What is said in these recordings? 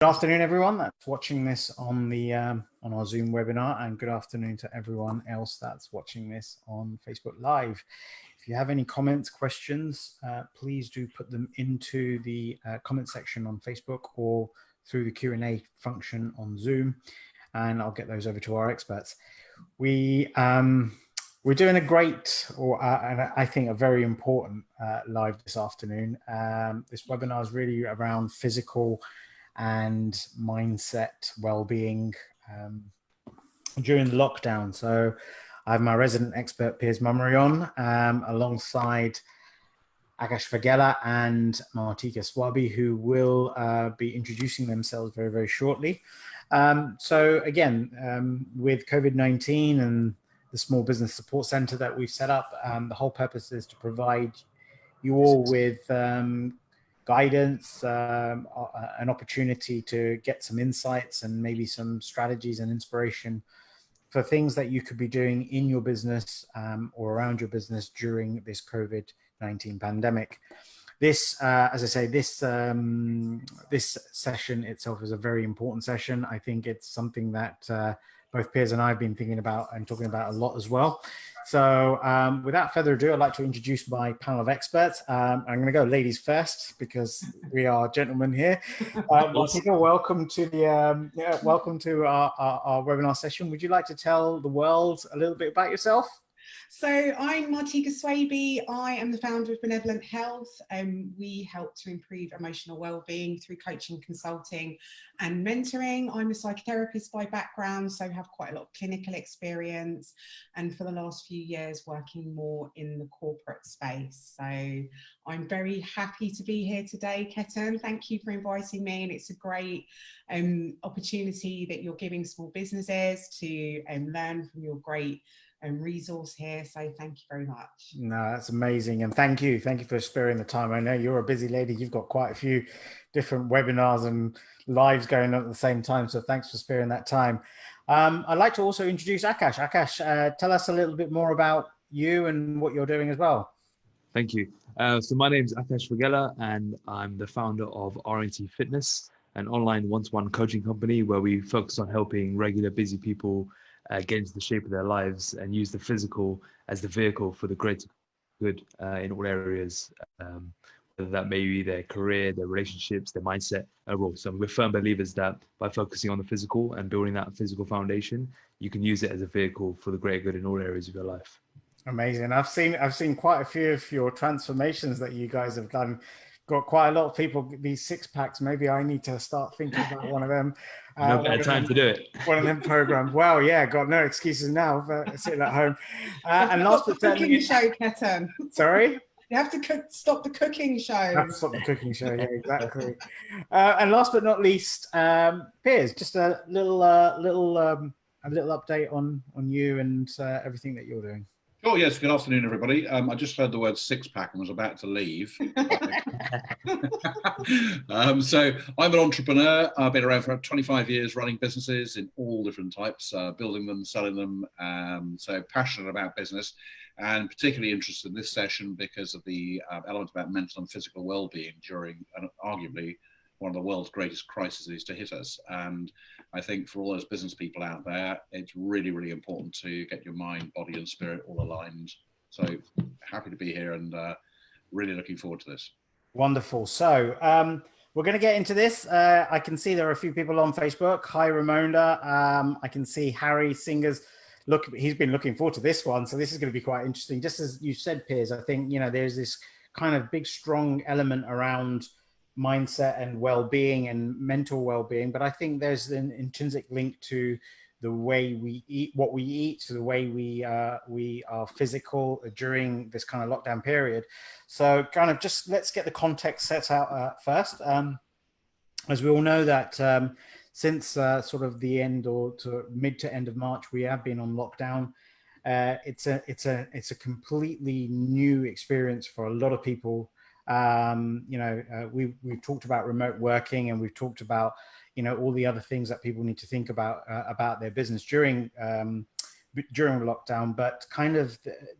afternoon, everyone that's watching this on the on our Zoom webinar, and good afternoon to everyone else that's watching this on Facebook Live. If you have any comments, questions, please do put them into the comment section on Facebook or through the Q&A function on Zoom, and I'll get those over to our experts. We're doing a great, and I think a very important live this afternoon. This webinar is really around physical and mindset well-being during the lockdown. So I have my resident expert Piers Mummery on alongside Akash Vaghela and Martika Swaby, who will be introducing themselves very, very shortly. So again, with COVID-19 and the Small Business Support Center that we've set up, the whole purpose is to provide you all with guidance, an opportunity to get some insights and maybe some strategies and inspiration for things that you could be doing in your business or around your business during this COVID-19 pandemic. This, as I say, this session itself is a very important session. I think it's something that both Piers and I have been thinking about and talking about a lot as well. So without further ado, I'd like to introduce my panel of experts. I'm going to go ladies first because we are gentlemen here. Martika, welcome to the welcome to our webinar session. Would you like to tell the world a little bit about yourself? So I'm Martika Swaby. I am the founder of Benevolent Health, and we help to improve emotional well-being through coaching, consulting and mentoring. I'm a psychotherapist by background, so have quite a lot of clinical experience, and for the last few years working more in the corporate space. So I'm very happy to be here today, Ketan. Thank you for inviting me, and it's a great opportunity that you're giving small businesses to learn from your great resource here, so thank you very much. No, that's amazing, and thank you for sparing the time. I know you're a busy lady, you've got quite a few different webinars and lives going on at the same time, so thanks for sparing that time. I'd like to also introduce Akash. Akash, tell us a little bit more about you and what you're doing as well. Thank you. So my name is Akash Vaghela, and I'm the founder of R&T Fitness, an online one-to-one coaching company where we focus on helping regular busy people get into the shape of their lives and use the physical as the vehicle for the greater good in all areas, whether that may be their career, their relationships, their mindset, overall. So we're firm believers that by focusing on the physical and building that physical foundation, you can use it as a vehicle for the greater good in all areas of your life. Amazing. I've seen quite a few of your transformations that you guys have done. Got quite a lot of people, these six packs. Maybe I need to start thinking about one of them. No better time to do it. One of them programs. Well, yeah, got no excuses now for sitting at home. And last but certainly, show, Ketan. Sorry. You have to stop the cooking show. Have to stop the cooking show. Yeah, exactly. And last but not least, Piers, just a little update on you and everything that you're doing. Oh yes, good afternoon everybody. I just heard the word six-pack and was about to leave. So I'm an entrepreneur. I've been around for 25 years running businesses in all different types, building them, selling them. So passionate about business, and particularly interested in this session because of the element about mental and physical well-being during arguably one of the world's greatest crises to hit us. And I think for all those business people out there, it's really, really important to get your mind, body and spirit all aligned. So happy to be here and really looking forward to this. Wonderful. So we're going to get into this. I can see there are a few people on Facebook. Hi, Ramonda. I can see Harry Singers. Look, he's been looking forward to this one. So this is going to be quite interesting. Just as you said, Piers, I think, you know, there's this kind of big, strong element around mindset and well-being and mental well-being, but I think there's an intrinsic link to the way we eat, what we eat, to the way we are physical during this kind of lockdown period. So kind of just let's get the context set out first. As we all know that since sort of the end or to mid to end of March, we have been on lockdown. It's a completely new experience for a lot of people. We've talked about remote working, and we've talked about, you know, all the other things that people need to think about their business during during lockdown, but kind of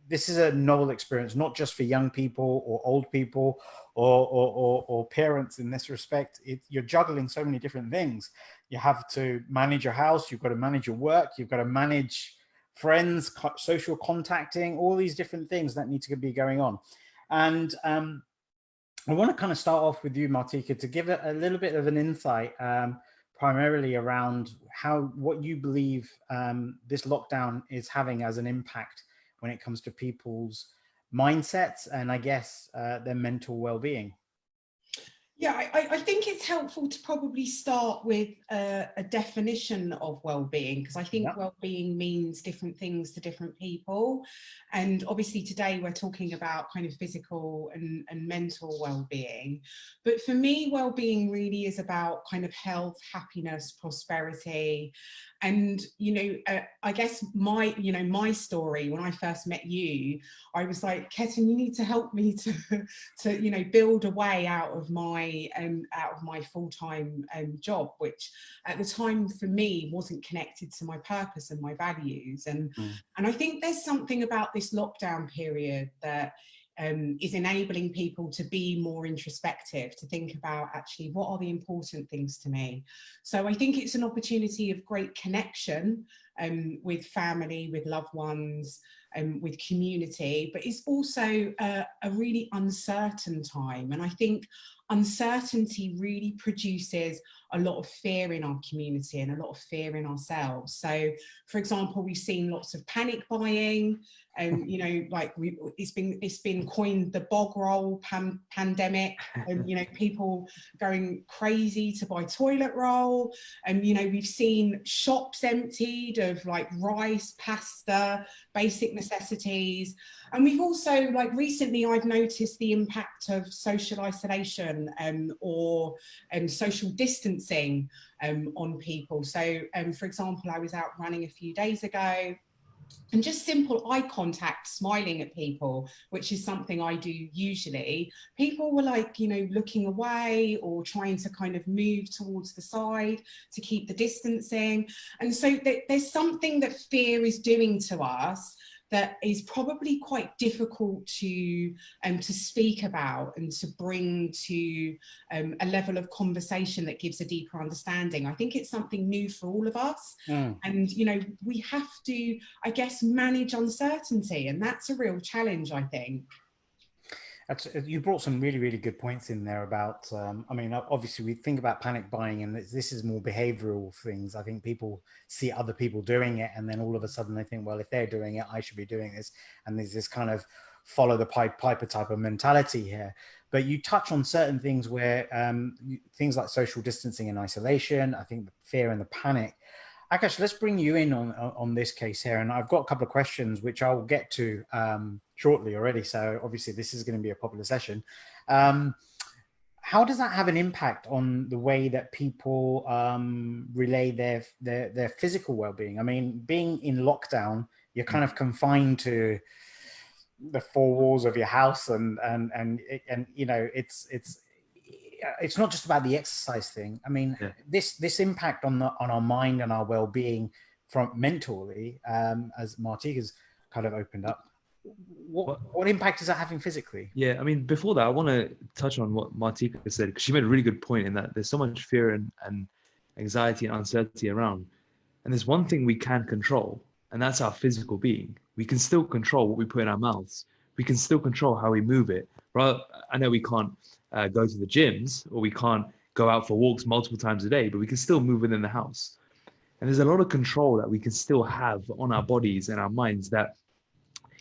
this is a novel experience, not just for young people or old people or parents in this respect. You're juggling so many different things. You have to manage your house, you've got to manage your work, you've got to manage friends, social contacting, all these different things that need to be going on. And I want to kind of start off with you, Martika, to give a little bit of an insight, primarily around what you believe this lockdown is having as an impact when it comes to people's mindsets and, I guess, their mental well-being. Yeah, I think it's helpful to probably start with a definition of well-being, because I think well-being means different things to different people. And obviously today we're talking about kind of physical and mental well-being. But for me, well-being really is about kind of health, happiness, prosperity. And, I guess my story, when I first met you, I was like, Ketan, you need to help me to build a way out of my full-time job, which at the time for me wasn't connected to my purpose and my values. And I think there's something about this lockdown period that is enabling people to be more introspective, to think about actually what are the important things to me. So I think it's an opportunity of great connection with family, with loved ones, with community, but it's also a really uncertain time. And I think uncertainty really produces a lot of fear in our community and a lot of fear in ourselves. So, for example, we've seen lots of panic buying, and it's been coined the bog roll pandemic, and people going crazy to buy toilet roll, and we've seen shops emptied of like rice, pasta, basic necessities. And we've also, recently I've noticed the impact of social isolation or social distancing on people. So for example, I was out running a few days ago, and just simple eye contact, smiling at people, which is something I do usually, people were looking away or trying to kind of move towards the side to keep the distancing. And so there's something that fear is doing to us that is probably quite difficult to speak about and to bring to a level of conversation that gives a deeper understanding. I think it's something new for all of us. And, we have to, I guess, manage uncertainty. And that's a real challenge, I think. You brought some really, really good points in there about, obviously we think about panic buying, and this is more behavioral things. I think people see other people doing it, and then all of a sudden they think, well, if they're doing it, I should be doing this. And there's this kind of follow the piper type of mentality here. But you touch on certain things where things like social distancing and isolation, I think the fear and the panic. Akash, let's bring you in on this case here. And I've got a couple of questions, which I'll get to shortly already. So obviously this is going to be a popular session. How does that have an impact on the way that people relay their physical well-being? I mean, being in lockdown, you're kind of confined to the four walls of your house, and it's not just about the exercise thing. I mean, this impact on our mind and our well-being from mentally, as Martika's kind of opened up, what impact is that having physically? Yeah, I mean, before that, I want to touch on what Martika said, because she made a really good point in that there's so much fear and anxiety and uncertainty around. And there's one thing we can control, and that's our physical being. We can still control what we put in our mouths. We can still control how we move it. I know we can't go to the gyms, or we can't go out for walks multiple times a day, but we can still move within the house. And there's a lot of control that we can still have on our bodies and our minds that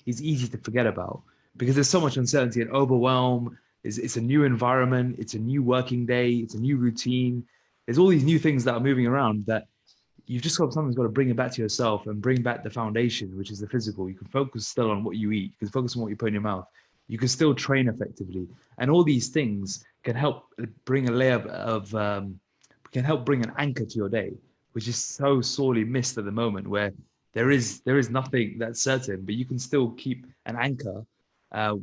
is easy to forget about, because there's so much uncertainty and overwhelm. It's a new environment, it's a new working day, it's a new routine. There's all these new things that are moving around that you've just sometimes got to bring it back to yourself and bring back the foundation, which is the physical. You can focus still on what you eat, you can focus on what you put in your mouth. You can still train effectively. And all these things can help bring a layer can help bring an anchor to your day, which is so sorely missed at the moment, where there is nothing that's certain, but you can still keep an anchor,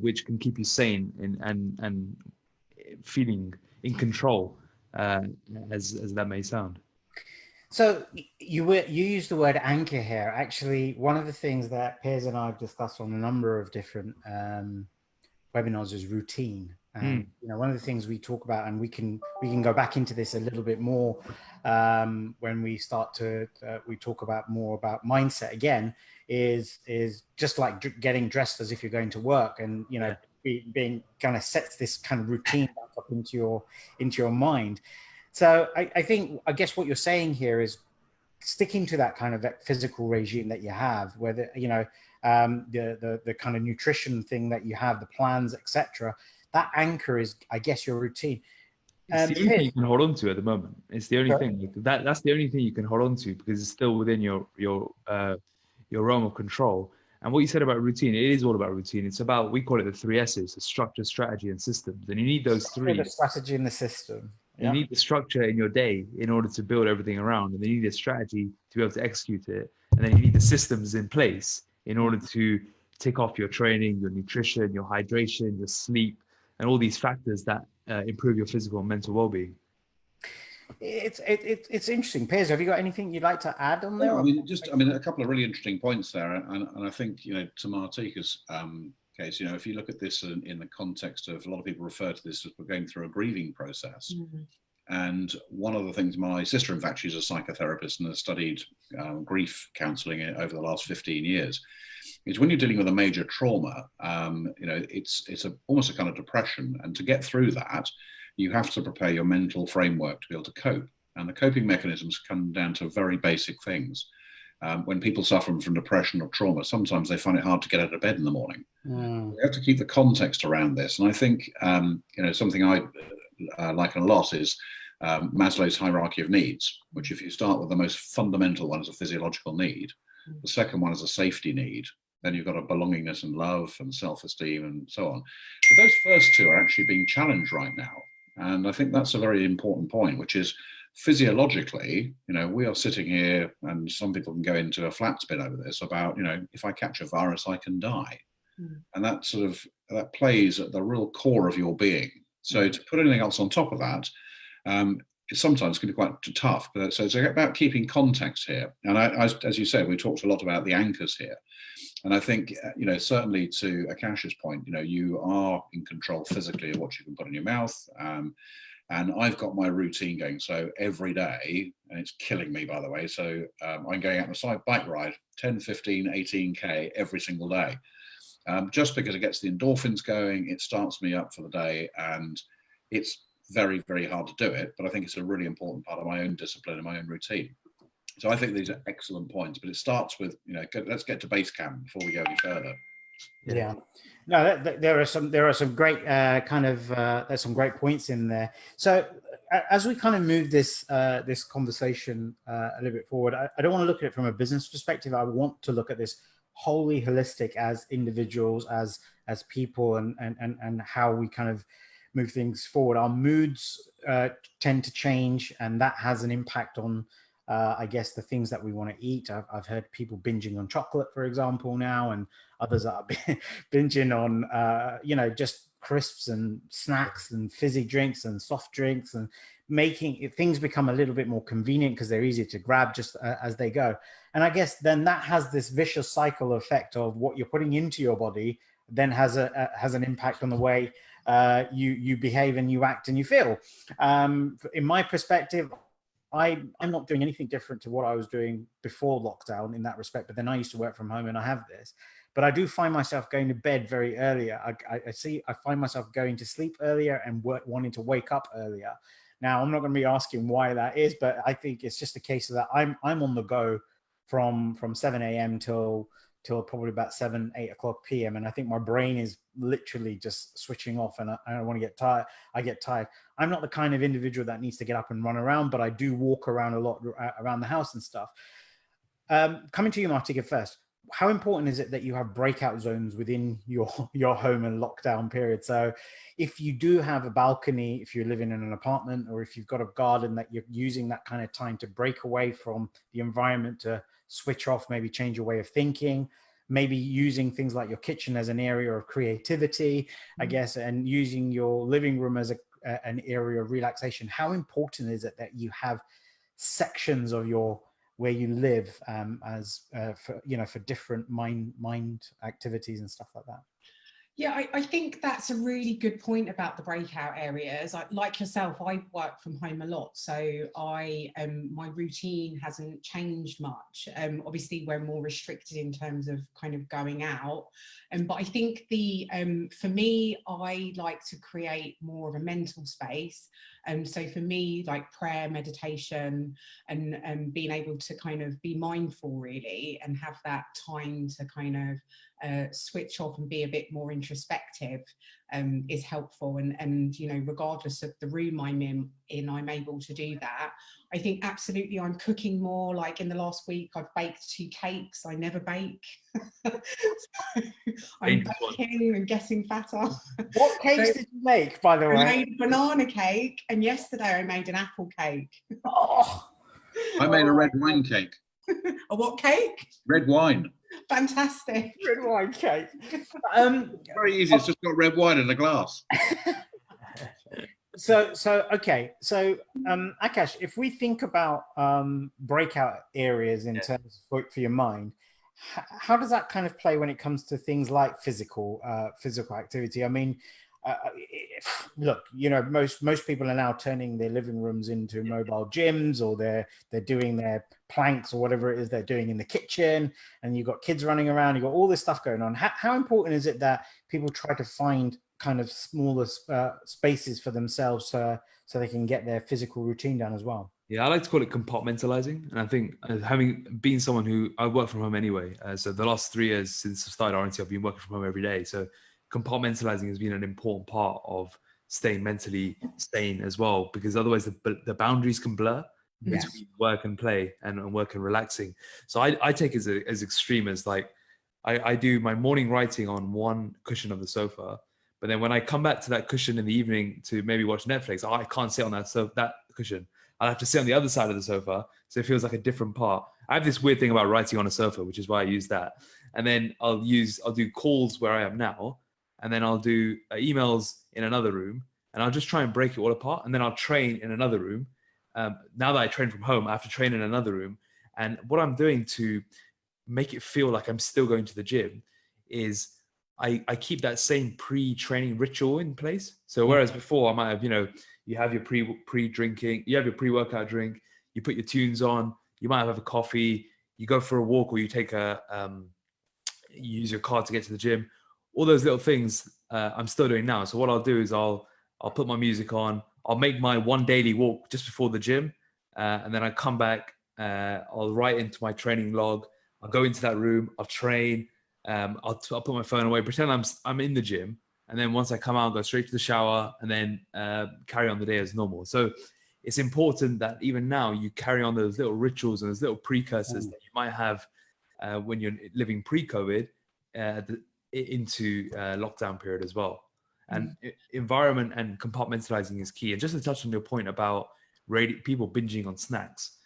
which can keep you sane and feeling in control, as that may sound. So you used the word anchor here. Actually, one of the things that Piers and I have discussed on a number of different webinars is routine. And one of the things we talk about, and we can go back into this a little bit more when we start to we talk about more about mindset again, is just like getting dressed as if you're going to work, and being kind of sets this kind of routine back up into your mind. So I guess what you're saying here is sticking to that kind of physical regime that you have, whether the kind of nutrition thing that you have, the plans, etc. That anchor is, I guess, your routine. It's the only thing you can hold on to at the moment. It's the only thing that's the only thing you can hold on to, because it's still within your realm of control. And what you said about routine, it is all about routine. It's about, we call it the 3 S's: the structure, strategy, and systems. And you need those three. The strategy and the system. You need the structure in your day in order to build everything around, and then you need a strategy to be able to execute it, and then you need the systems in place in order to tick off your training, your nutrition, your hydration, your sleep, and all these factors that improve your physical and mental well-being. It's interesting. Piers, have you got anything you'd like to add on there? I mean, a couple of really interesting points there, and I think, to Martika's case, if you look at this in the context of, a lot of people refer to this as we're going through a grieving process. Mm-hmm. And one of the things, my sister, in fact, she's a psychotherapist and has studied grief counseling over the last 15 years, is when you're dealing with a major trauma, it's almost a kind of depression. And to get through that, you have to prepare your mental framework to be able to cope. And the coping mechanisms come down to very basic things. When people suffer from depression or trauma, sometimes they find it hard to get out of bed in the morning. Mm. We have to keep the context around this. And I think, something I like a lot is Maslow's hierarchy of needs, which, if you start with the most fundamental one as a physiological need, the second one is a safety need, then you've got a belongingness and love and self-esteem and so on. But those first two are actually being challenged right now. And I think that's a very important point, which is, physiologically, we are sitting here, and some people can go into a flat spin over this about, if I catch a virus, I can die. Mm. And that plays at the real core of your being. So to put anything else on top of that, it sometimes can be quite tough. But so it's about keeping context here. And as you said, we talked a lot about the anchors here. And I think, certainly to Akash's point, you are in control physically of what you can put in your mouth. And I've got my routine going. So every day, and it's killing me, by the way. So I'm going out on a bike ride, 10, 15, 18K every single day. Just because it gets the endorphins going, it starts me up for the day. And it's very, very hard to do it. But I think it's a really important part of my own discipline and my own routine. So I think these are excellent points. But it starts with, let's get to base camp before we go any further. Yeah. No, there are some great there's some great points in there. So as we kind of move this conversation a little bit forward, I don't want to look at it from a business perspective. I want to look at this wholly holistic as individuals, as people, and how we kind of move things forward. Our moods tend to change, and that has an impact on I guess the things that we want to eat. I've heard people binging on chocolate, for example, now, and others are binging on, just crisps and snacks and fizzy drinks and soft drinks, and making things become a little bit more convenient because they're easier to grab just as they go. And I guess then that has this vicious cycle effect of what you're putting into your body then has an impact on the way you behave and you act and you feel. In my perspective, I'm not doing anything different to what I was doing before lockdown in that respect, but then I used to work from home and I have this. But I do find myself going to bed very earlier. I find myself going to sleep earlier and wanting to wake up earlier. Now, I'm not going to be asking why that is, but I think it's just a case of that I'm on the go from 7 a.m. till probably about 7-8 o'clock p.m. And I think my brain is literally just switching off, and I don't want to get tired. I get tired. I'm not the kind of individual that needs to get up and run around, but I do walk around a lot around the house and stuff. Coming to you, Martika, first, how important is it that you have breakout zones within your home and lockdown period? So if you do have a balcony, if you're living in an apartment, or if you've got a garden, that you're using that kind of time to break away from the environment, to switch off, maybe change your way of thinking, maybe using things like your kitchen as an area of creativity, I guess, and using your living room as an area of relaxation. How important is it that you have sections of your where you live as for for different mind activities and stuff like that. Yeah, I think that's a really good point about the breakout areas. Like yourself, I work from home a lot, so my routine hasn't changed much. Obviously, we're more restricted in terms of kind of going out, but I think for me, I like to create more of a mental space. So for me, like prayer, meditation, and being able to kind of be mindful really, and have that time to kind of switch off and be a bit more introspective is helpful, and regardless of the room I'm in, I'm able to do that. I think absolutely I'm cooking more. Like in the last week I've baked 2 cakes. I never bake. So I'm baking and getting fatter. What cakes did you make, by the way? I made a banana cake, and yesterday I made an apple cake. Oh. I made a red wine cake. A what cake? Red wine. Fantastic. Red wine cake. Very easy. It's just got red wine in a glass. So Akash, if we think about breakout areas in terms for your mind, how does that kind of play when it comes to things like physical activity? I mean, look, most people are now turning their living rooms into mobile gyms, or they're doing their planks or whatever it is they're doing in the kitchen, and you've got kids running around, you've got all this stuff going on. How important is it that people try to find kind of smaller spaces for themselves so they can get their physical routine done as well? Yeah, I like to call it compartmentalizing. And I think having been someone who I work from home anyway, so the last 3 years since I started RNT, I've been working from home every day. So compartmentalizing has been an important part of staying mentally sane as well, because otherwise the boundaries can blur between work and play and work and relaxing. So I take it as extreme as like, I do my morning writing on one cushion of the sofa, but then when I come back to that cushion in the evening to maybe watch Netflix, I can't sit on that cushion. I'll have to sit on the other side of the sofa. So it feels like a different part. I have this weird thing about writing on a sofa, which is why I use that. And then I'll do calls where I am now. And then I'll do emails in another room. And I'll just try and break it all apart. And then I'll train in another room. Now that I train from home, I have to train in another room. And what I'm doing to make it feel like I'm still going to the gym is I keep that same pre-training ritual in place. So whereas before I might have, you have your pre-drinking, you have your pre-workout drink, you put your tunes on, you might have a coffee, you go for a walk, or you take you use your car to get to the gym. All those little things I'm still doing now. So what I'll do is I'll put my music on, I'll make my one daily walk just before the gym, and then I come back, I'll write into my training log, I'll go into that room, I'll train, I'll put my phone away, pretend I'm in the gym. And then once I come out, go straight to the shower, and then carry on the day as normal. So it's important that even now you carry on those little rituals and those little precursors that you might have when you're living pre-COVID into lockdown period as well. And environment and compartmentalizing is key. And just to touch on your point about people binging on snacks,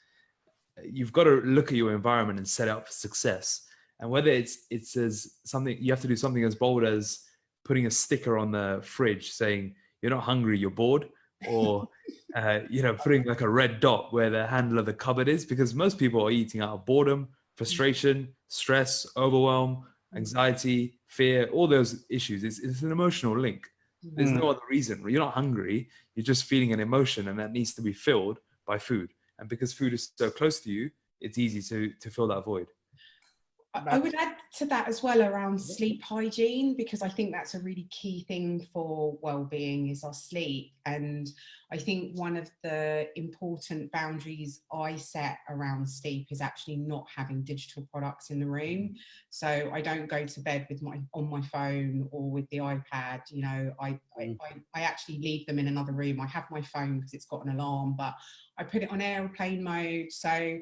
you've got to look at your environment and set it up for success. And whether it's as something, you have to do something as bold as putting a sticker on the fridge saying you're not hungry, you're bored, or putting like a red dot where the handle of the cupboard is, because most people are eating out of boredom, frustration, stress, overwhelm, anxiety, fear, all those issues. It's an emotional link. There's no other reason. You're not hungry, you're just feeling an emotion, and that needs to be filled by food. And because food is so close to you, it's easy to fill that void. I would add to that as well around sleep hygiene, because I think that's a really key thing for well-being is our sleep. And I think one of the important boundaries I set around sleep is actually not having digital products in the room. So I don't go to bed with on my phone or with the iPad. I actually leave them in another room. I have my phone because it's got an alarm, but I put it on airplane mode. So,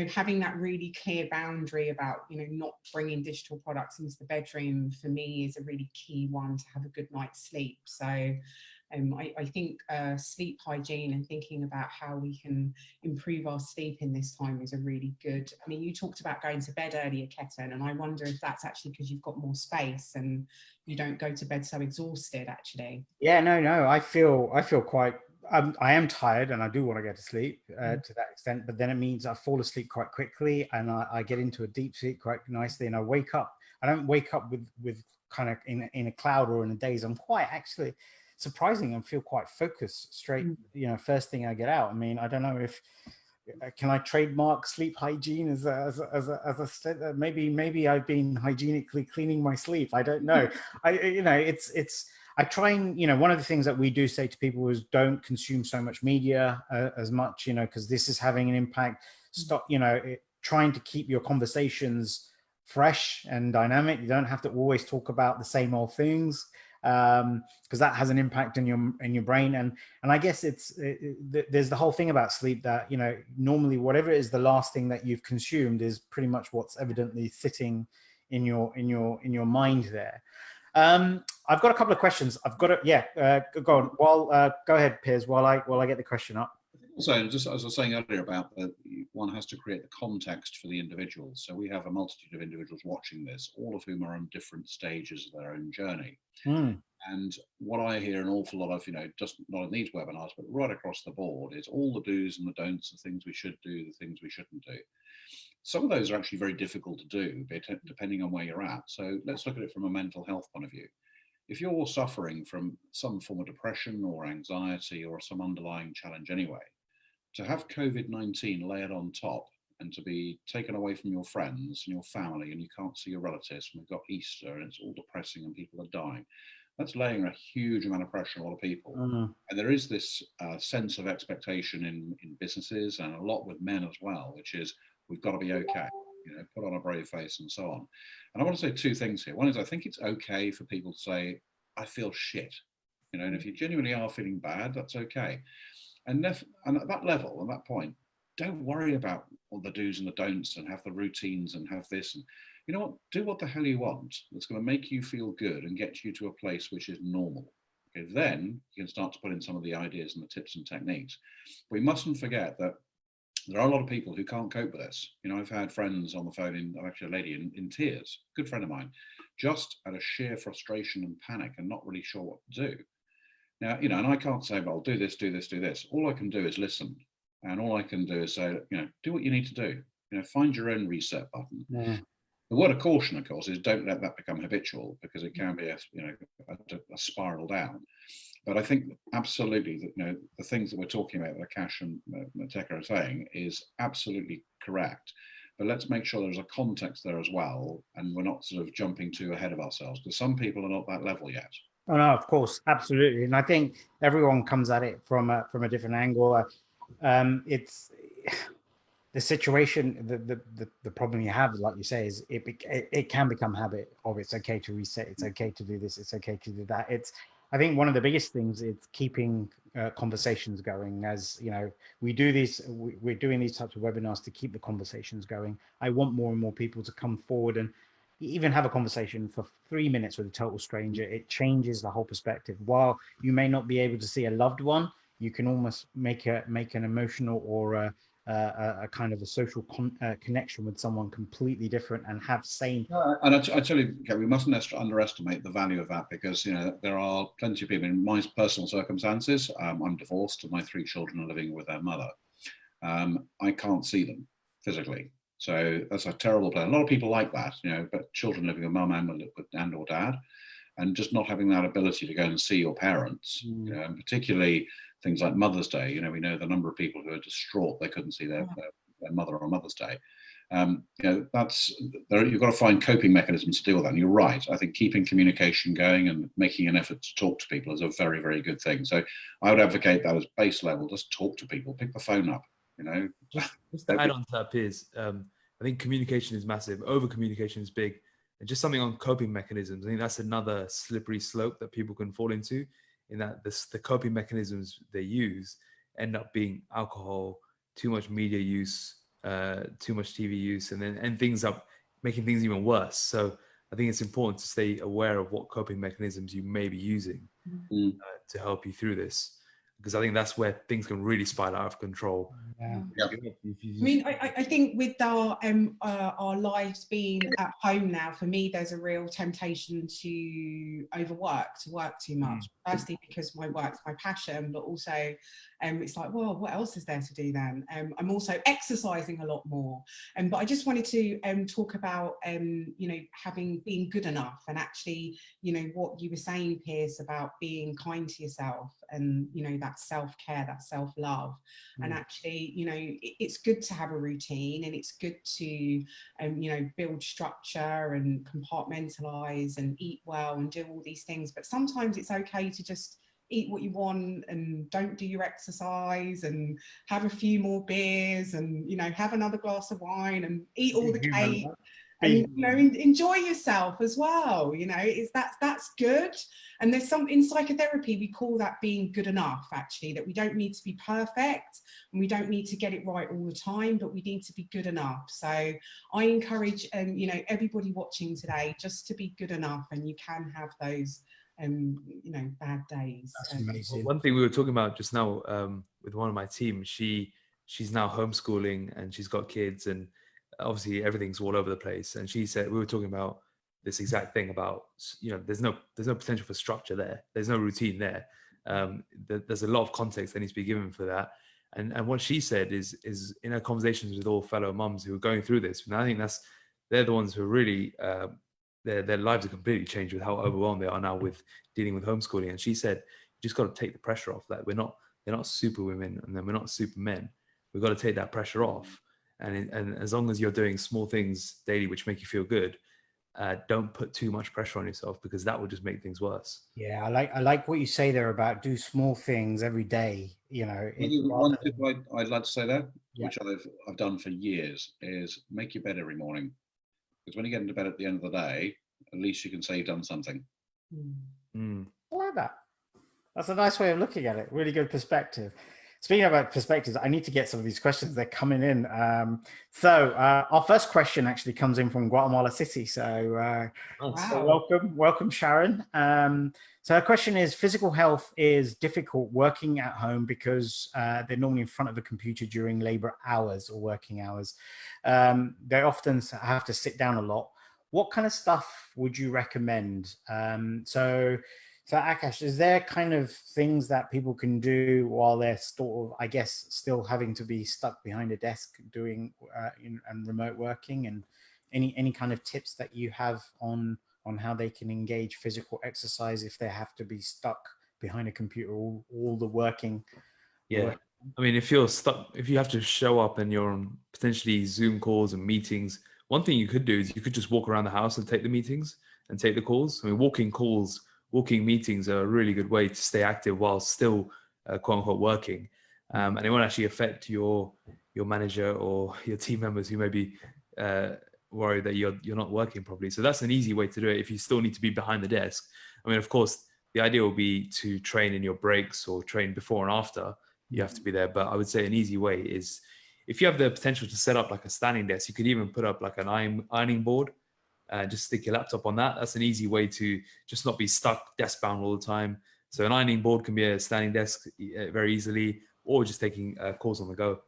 having that really clear boundary about, not bringing digital products into the bedroom for me is a really key one to have a good night's sleep. So I think sleep hygiene and thinking about how we can improve our sleep in this time is a really good. I mean, you talked about going to bed earlier, Ketan, and I wonder if that's actually because you've got more space and you don't go to bed so exhausted, actually. Yeah, no, I feel quite I am tired and I do want to go to sleep Mm. to that extent, but then it means I fall asleep quite quickly and I get into a deep sleep quite nicely, and I wake up. I don't wake up with kind of in a cloud or in a daze. I'm quite actually surprising and feel quite focused straight, Mm. first thing I get out. I mean, I don't know if can I trademark sleep hygiene maybe I've been hygienically cleaning my sleep. I don't know. It's I try and, one of the things that we do say to people is don't consume so much media as much, because this is having an impact. Stop, trying to keep your conversations fresh and dynamic. You don't have to always talk about the same old things, because that has an impact in your brain. And I guess there's the whole thing about sleep that, normally whatever is the last thing that you've consumed is pretty much what's evidently sitting in your mind there. I've got a couple of questions. I've got it. Yeah, go on. Go ahead, Piers, while I get the question up. Also, just as I was saying earlier about that, one has to create the context for the individuals. So we have a multitude of individuals watching this, all of whom are on different stages of their own journey. And what I hear an awful lot of, just not in these webinars, but right across the board, is all the do's and the don'ts, the things we should do, the things we shouldn't do. Some of those are actually very difficult to do, depending on where you're at. So let's look at it from a mental health point of view. If you're suffering from some form of depression or anxiety or some underlying challenge anyway, to have COVID-19 layered on top and to be taken away from your friends and your family and you can't see your relatives, and we've got Easter and it's all depressing and people are dying, that's laying a huge amount of pressure on a lot of people. And there is this sense of expectation in businesses and a lot with men as well, which is we've got to be okay, put on a brave face and so on. And I want to say two things here. One is I think it's okay for people to say, I feel shit, and if you genuinely are feeling bad, that's okay. And at that level, at that point, don't worry about all the do's and the don'ts and have the routines and have this. And you know what? Do what the hell you want that's going to make you feel good and get you to a place which is normal. Okay, then you can start to put in some of the ideas and the tips and techniques. We mustn't forget that there are a lot of people who can't cope with this. I've had friends on the phone, actually a lady in tears, good friend of mine, just out of sheer frustration and panic and not really sure what to do. Now, and I can't say, well, do this, do this, do this. All I can do is listen. And all I can do is say, do what you need to do. Find your own reset button. Yeah. The word of caution, of course, is don't let that become habitual, because it can be a spiral down. But I think absolutely that, the things that we're talking about, that Akash and Mateka are saying, is absolutely correct. But let's make sure there's a context there as well, and we're not sort of jumping too ahead of ourselves, because some people are not that level yet. Oh no, of course, absolutely, and I think everyone comes at it from a different angle. It's the situation, the problem you have, like you say, is it can become habit of it's okay to reset, it's okay to do this, it's okay to do that. I think one of the biggest things is keeping conversations going. As we do these, we're doing these types of webinars to keep the conversations going. I want more and more people to come forward and even have a conversation for 3 minutes with a total stranger. It changes the whole perspective. While you may not be able to see a loved one, you can almost make an emotional or a kind of a social connection with someone completely different and have same. And I tell you, we mustn't underestimate the value of that, because there are plenty of people in my personal circumstances. I'm divorced and my 3 children are living with their mother. I can't see them physically. So that's a terrible plan. A lot of people like that, but children living with mum and or dad, and just not having that ability to go and see your parents, and particularly things like Mother's Day. We know the number of people who are distraught they couldn't see their mother on Mother's Day. You've got to find coping mechanisms to deal with that. And you're right. I think keeping communication going and making an effort to talk to people is a very, very good thing. So I would advocate that as base level. Just talk to people, pick the phone up. Just to add on to that, Piers, I think communication is massive. Over communication is big. And just something on coping mechanisms. I think that's another slippery slope that people can fall into, in that the coping mechanisms they use end up being alcohol, too much media use, too much TV use, and then things up making things even worse. So I think it's important to stay aware of what coping mechanisms you may be using to help you through this. because I think that's where things can really spiral out of control. Yeah. Yeah. I mean, I think with our lives being at home now, for me, there's a real temptation to overwork, to work too much. Firstly, because my work's my passion, but also it's like, well, what else is there to do then? I'm also exercising a lot more. But I just wanted to talk about, you know, being good enough, and actually, you know, what you were saying, Piers, about being kind to yourself, and, you know, that self-care, that self-love. And actually, you know, it's good to have a routine, and it's good to, you know, build structure and compartmentalize and eat well and do all these things. But sometimes it's okay to just eat what you want and don't do your exercise, and have a few more beers, and, you know, have another glass of wine and eat all the cake. And, you know, enjoy yourself as well. You know, that's good. And there's some, in psychotherapy, we call that being good enough, actually, that we don't need to be perfect and we don't need to get it right all the time, but we need to be good enough. So I encourage, you know, everybody watching today, just to be good enough, and you can have those, you know, bad days. That's amazing. One thing we were talking about just now with one of my team, she's now homeschooling and she's got kids, and obviously everything's all over the place. And she said, we were talking about this exact thing about, you know, there's no potential for structure there. There's no routine there. There's a lot of context that needs to be given for that. And what she said is in her conversations with all fellow mums who are going through this, and I think they're the ones who are really, their lives are completely changed with how overwhelmed they are now with dealing with homeschooling. And she said, you just got to take the pressure off. Like, they're not super women, and then we're not super men. We've got to take that pressure off. And as long as you're doing small things daily which make you feel good, don't put too much pressure on yourself, because that will just make things worse. Yeah, I like what you say there about do small things every day. You know, One tip I'd like to say there, Yeah. which I've done for years, is make your bed every morning. Because when you get into bed at the end of the day, at least you can say you've done something. Mm. I like that. That's a nice way of looking at it. Really good perspective. Speaking about perspectives, I need to get some of these questions. They're coming in. So our first question actually comes in from Guatemala City. So, Wow. welcome, Sharon. So her question is, physical health is difficult working at home because they're normally in front of a computer during labor hours or working hours. They often have to sit down a lot. What kind of stuff would you recommend? So Akash, is there kind of things that people can do while they're sort of, I guess, still having to be stuck behind a desk doing and remote working, and any kind of tips that you have on how they can engage physical exercise if they have to be stuck behind a computer all the working? Yeah. I mean, if you're stuck, if you have to show up and you're on potentially Zoom calls and meetings, one thing you could do is you could just walk around the house and take the meetings and take the calls. I mean, walking meetings are a really good way to stay active while still quote unquote working. And it won't actually affect your manager or your team members who may be worried that you're not working properly. So that's an easy way to do it if you still need to be behind the desk. I mean, of course, the idea will be to train in your breaks or train before and after you have to be there. But I would say an easy way is, if you have the potential to set up like a standing desk, you could even put up like an ironing board. Just stick your laptop on that. That's an easy way to just not be stuck desk bound all the time. So an ironing board can be a standing desk very easily, or just taking calls on the go.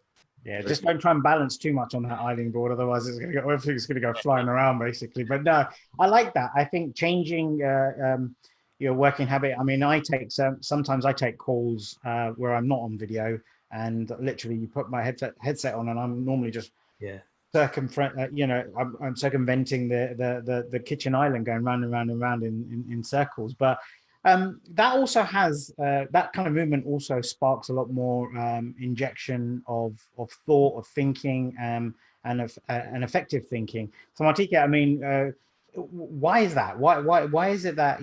Yeah, just don't try and balance too much on that ironing board, otherwise everything's going to go flying around basically. But no, I like that. I think changing your working habit. I mean, sometimes I take calls where I'm not on video, and literally you put my headset on, and I'm normally just I'm circumventing the kitchen island, going round and round and round in circles. But that also has that kind of movement also sparks a lot more injection of thought, of thinking, and of effective thinking. So Martika, I mean, why is that? Why is it that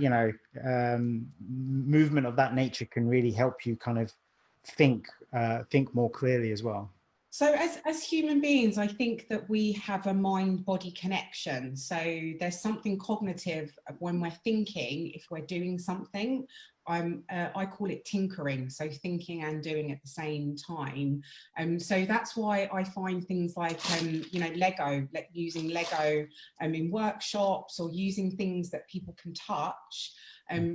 movement of that nature can really help you kind of think more clearly as well? So as human beings, I think that we have a mind-body connection. So there's something cognitive when we're thinking, if we're doing something, I call it tinkering, so thinking and doing at the same time. So that's why I find things like Lego, like using Lego in workshops, or using things that people can touch,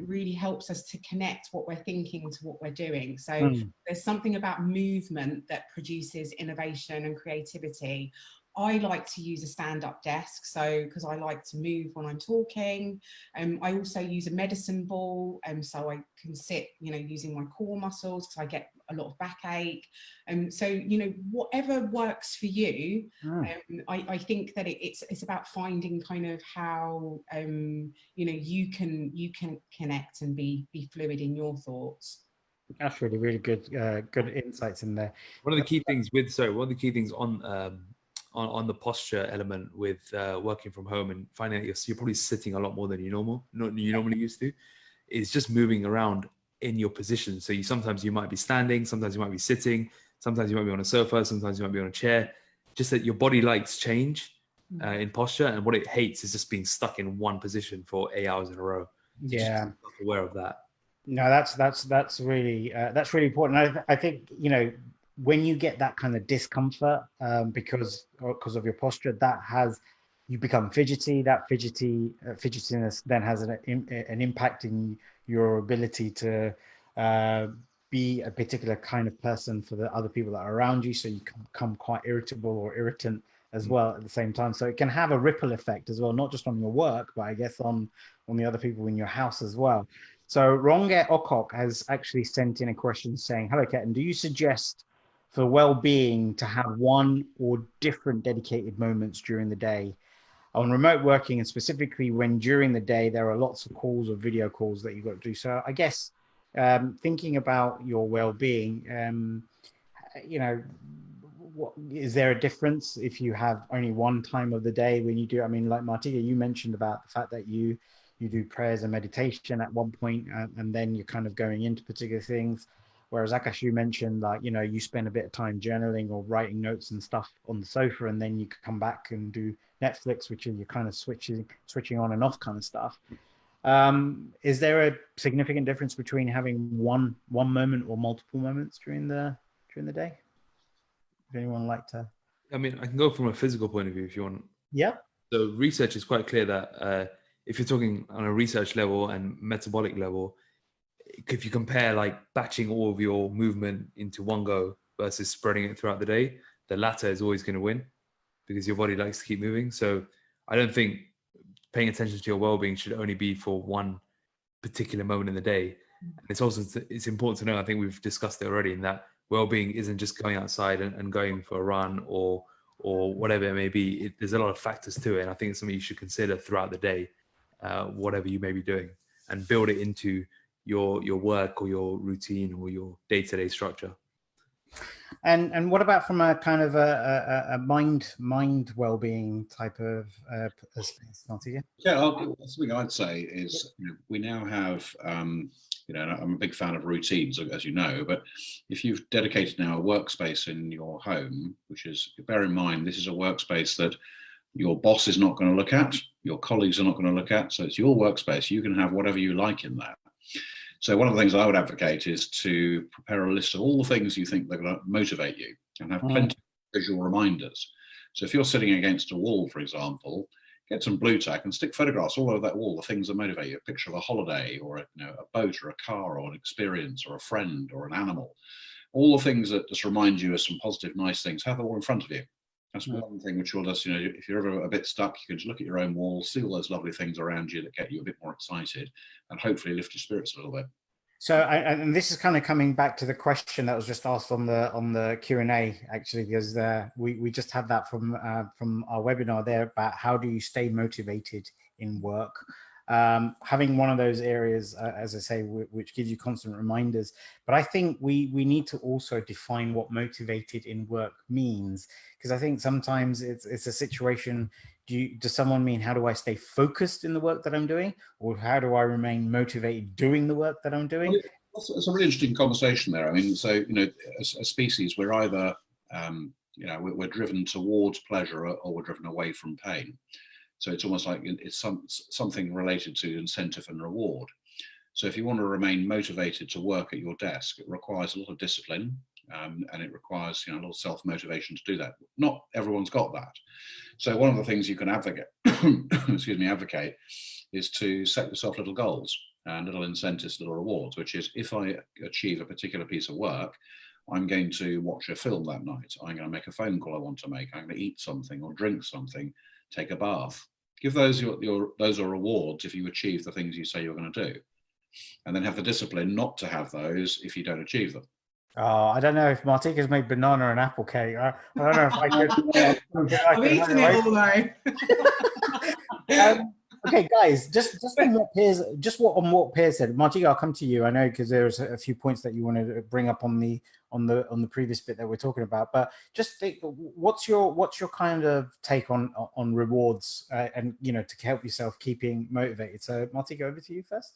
really helps us to connect what we're thinking to what we're doing. So there's something about movement that produces innovation and creativity. I like to use a stand-up desk, so because I like to move when I'm talking. I also use a medicine ball, so I can sit, using my core muscles, because I get a lot of backache. So whatever works for you. I think that it's about finding kind of how you can connect and be fluid in your thoughts. That's really, really good, good insights in there. One of the key things on the posture element with working from home and finding that you're probably sitting a lot more than you normally used to, is just moving around in your position. So sometimes you might be standing, sometimes you might be sitting, sometimes you might be on a sofa, sometimes you might be on a chair. Just that your body likes change in posture, and what it hates is just being stuck in one position for 8 hours in a row. So Yeah, just be aware of that. No, that's really important. I think when you get that kind of discomfort because of your posture, you become fidgety. That fidgetiness then has an impact in your ability to be a particular kind of person for the other people that are around you. So you can become quite irritable or irritant as well at the same time. So it can have a ripple effect as well, not just on your work, but I guess on the other people in your house as well. So Ronge Okok has actually sent in a question saying, hello, Ketan, do you suggest for well-being to have one or different dedicated moments during the day on remote working, and specifically when during the day there are lots of calls or video calls that you've got to do? So I guess thinking about your well-being, is there a difference if you have only one time of the day when you do? I mean, like Martika, you mentioned about the fact that you do prayers and meditation at one point, and then you're kind of going into particular things. Whereas Akash, you mentioned you spend a bit of time journaling or writing notes and stuff on the sofa, and then you come back and do Netflix, which is you're kind of switching on and off kind of stuff. Is there a significant difference between having one moment or multiple moments during the day? If anyone would like to? I mean, I can go from a physical point of view if you want. Yeah. So research is quite clear that if you're talking on a research level and metabolic level, if you compare like batching all of your movement into one go versus spreading it throughout the day, the latter is always going to win because your body likes to keep moving. So I don't think paying attention to your well-being should only be for one particular moment in the day. And it's important to know, I think we've discussed it already, in that well-being isn't just going outside and going for a run or whatever it may be. There's a lot of factors to it, and I think it's something you should consider throughout the day, whatever you may be doing, and build it into your work or your routine or your day-to-day structure. And what about from a kind of a mind well-being type of space, Martika? Yeah, something I'd say is we now have I'm a big fan of routines, as you know, but if you've dedicated now a workspace in your home, which is, bear in mind, this is a workspace that your boss is not going to look at, your colleagues are not going to look at, so it's your workspace. You can have whatever you like in that. So one of the things I would advocate is to prepare a list of all the things you think they're going to motivate you, and have plenty of visual reminders. So if you're sitting against a wall, for example, get some blue tack and stick photographs all over that wall, the things that motivate you, a picture of a holiday or a boat or a car or an experience or a friend or an animal, all the things that just remind you of some positive, nice things, have them all in front of you. That's one thing which will just, if you're ever a bit stuck, you can just look at your own wall, see all those lovely things around you that get you a bit more excited, and hopefully lift your spirits a little bit. So, and this is kind of coming back to the question that was just asked on the Q&A, actually, because we just had that from our webinar there about how do you stay motivated in work. Having one of those areas, as I say, which gives you constant reminders. But I think we need to also define what motivated in work means, because I think sometimes it's a situation. Does someone mean, how do I stay focused in the work that I'm doing, or how do I remain motivated doing the work that I'm doing? Well, it's a really interesting conversation there. I mean, so as a species, we're either we're driven towards pleasure or we're driven away from pain. So it's almost like it's something related to incentive and reward. So if you want to remain motivated to work at your desk, it requires a lot of discipline, and it requires, you know, a lot of self-motivation to do that. Not everyone's got that. So one of the things you can advocate, excuse me, advocate, is to set yourself little goals and little incentives, little rewards, which is, if I achieve a particular piece of work, I'm going to watch a film that night. I'm going to make a phone call I want to make. I'm going to eat something or drink something, take a bath. Give those those are rewards if you achieve the things you say you're going to do. And then have the discipline not to have those if you don't achieve them. Oh, I don't know if Martika's made banana and apple cake. I don't know if I could. I've eaten it all though. Okay, guys, just on what Piers said. Martika, I'll come to you. I know because there's a few points that you wanted to bring up on the previous bit that we're talking about. But just think, what's your kind of take on rewards and, you know, to help yourself keeping motivated? So Martika, over to you first.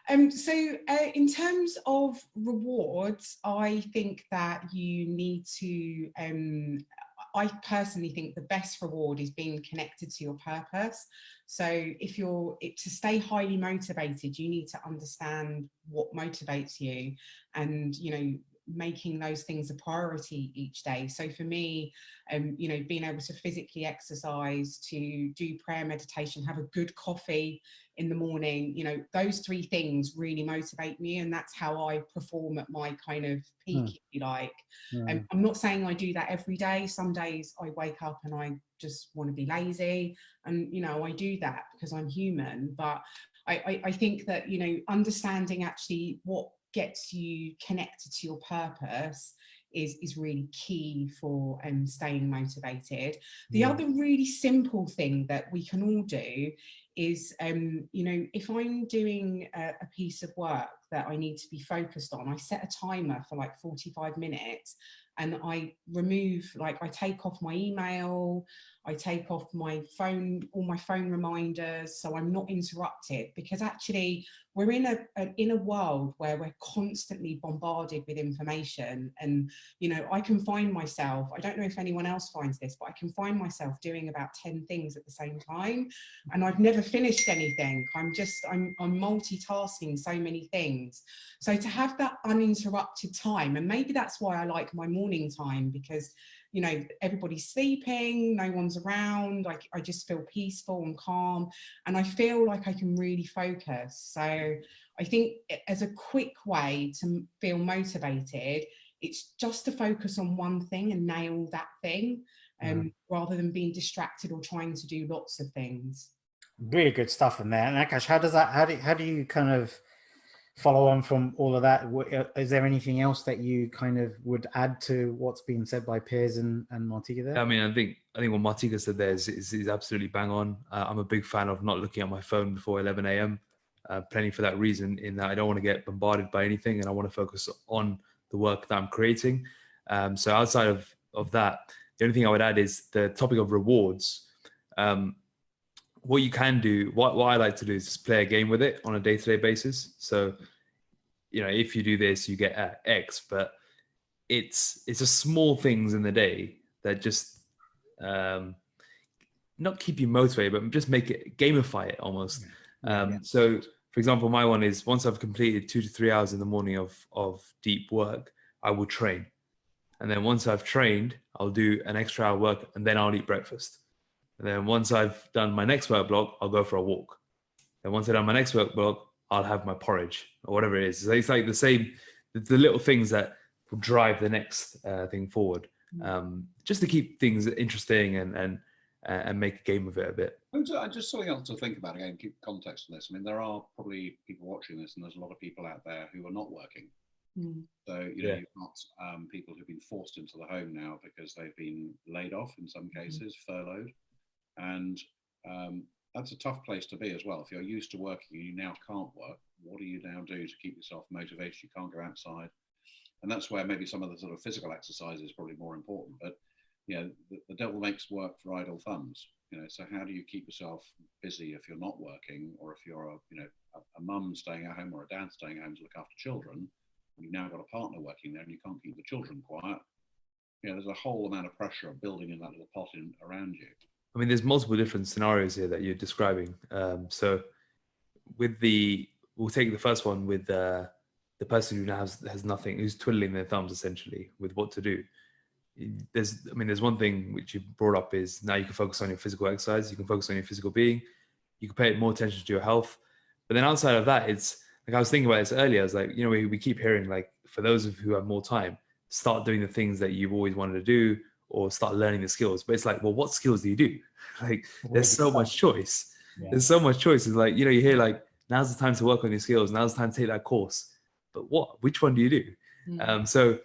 In terms of rewards, I think that you need to, I personally think the best reward is being connected to your purpose. So if to stay highly motivated, you need to understand what motivates you and, you know, making those things a priority each day. So for me, you know, being able to physically exercise, to do prayer, meditation, have a good coffee in the morning, you know, those three things really motivate me, and that's how I perform at my kind of peak, if you like. I'm not saying I do that every day. Some days I wake up and I just want to be lazy, and, you know, I do that because I'm human. But I think that, you know, understanding actually what gets you connected to your purpose is really key for staying motivated. The other really simple thing that we can all do is, you know, if I'm doing a piece of work that I need to be focused on, I set a timer for like 45 minutes and I remove, like, I take off my email, I take off my phone, all my phone reminders, so I'm not interrupted, because actually we're in a world where we're constantly bombarded with information. And, you know, I can find myself, I don't know if anyone else finds this, but I can find myself doing about 10 things at the same time, and I've never finished anything. I'm multitasking so many things. So to have that uninterrupted time, and maybe that's why I like my morning time, because, you know, everybody's sleeping, no one's around, I just feel peaceful and calm, and I feel like I can really focus. So I think as a quick way to feel motivated, it's just to focus on one thing and nail that thing, rather than being distracted or trying to do lots of things. Really good stuff in there. And Akash, how do you kind of follow on from all of that? Is there anything else that you kind of would add to what's been said by Piers and Martika there? I mean, I think what Martika said there is absolutely bang on. I'm a big fan of not looking at my phone before 11 a.m. Plenty for that reason, in that I don't want to get bombarded by anything and I want to focus on the work that I'm creating. So outside of that, the only thing I would add is the topic of rewards. What you can do, what I like to do is just play a game with it on a day-to-day basis. So, you know, if you do this, you get X, but it's just small things in the day that just not keep you motivated, but just make it, gamify it almost. So, for example, my one is, once I've completed 2 to 3 hours in the morning of deep work, I will train. And then once I've trained, I'll do an extra hour work, and then I'll eat breakfast. And then once I've done my next work block, I'll go for a walk. And once I've done my next work block, I'll have my porridge or whatever it is. So it's like the same, the little things that will drive the next thing forward, just to keep things interesting and make a game of it a bit. Just something else to think about, again, keep context on this. I mean, there are probably people watching this, and there's a lot of people out there who are not working. So, you know, you've got people who've been forced into the home now because they've been laid off, in some cases, furloughed. And that's a tough place to be as well. If you're used to working and you now can't work, what do you now do to keep yourself motivated? You can't go outside. And that's where maybe some of the sort of physical exercise is probably more important. But, you know, the devil makes work for idle thumbs. You know, so how do you keep yourself busy if you're not working, or if you're a mum staying at home or a dad staying at home to look after children? You've now got a partner working there and you can't keep the children quiet. You know, there's a whole amount of pressure of building in that little pot around you. I mean, there's multiple different scenarios here that you're describing. So with the we'll take the first one with the person who now has nothing, who's twiddling their thumbs essentially with what to do. There's one thing which you brought up is now you can focus on your physical exercise, you can focus on your physical being, you can pay more attention to your health. But then outside of that, it's like I was thinking about this earlier. I was like, we keep hearing like, for those of who have more time, start doing the things that you've always wanted to do or start learning the skills. But it's like, well, what skills do you do? Like, there's so much choice. Yeah. There's so much choice. It's like, you hear like, now's the time to work on your skills. Now's the time to take that course. But which one do you do? So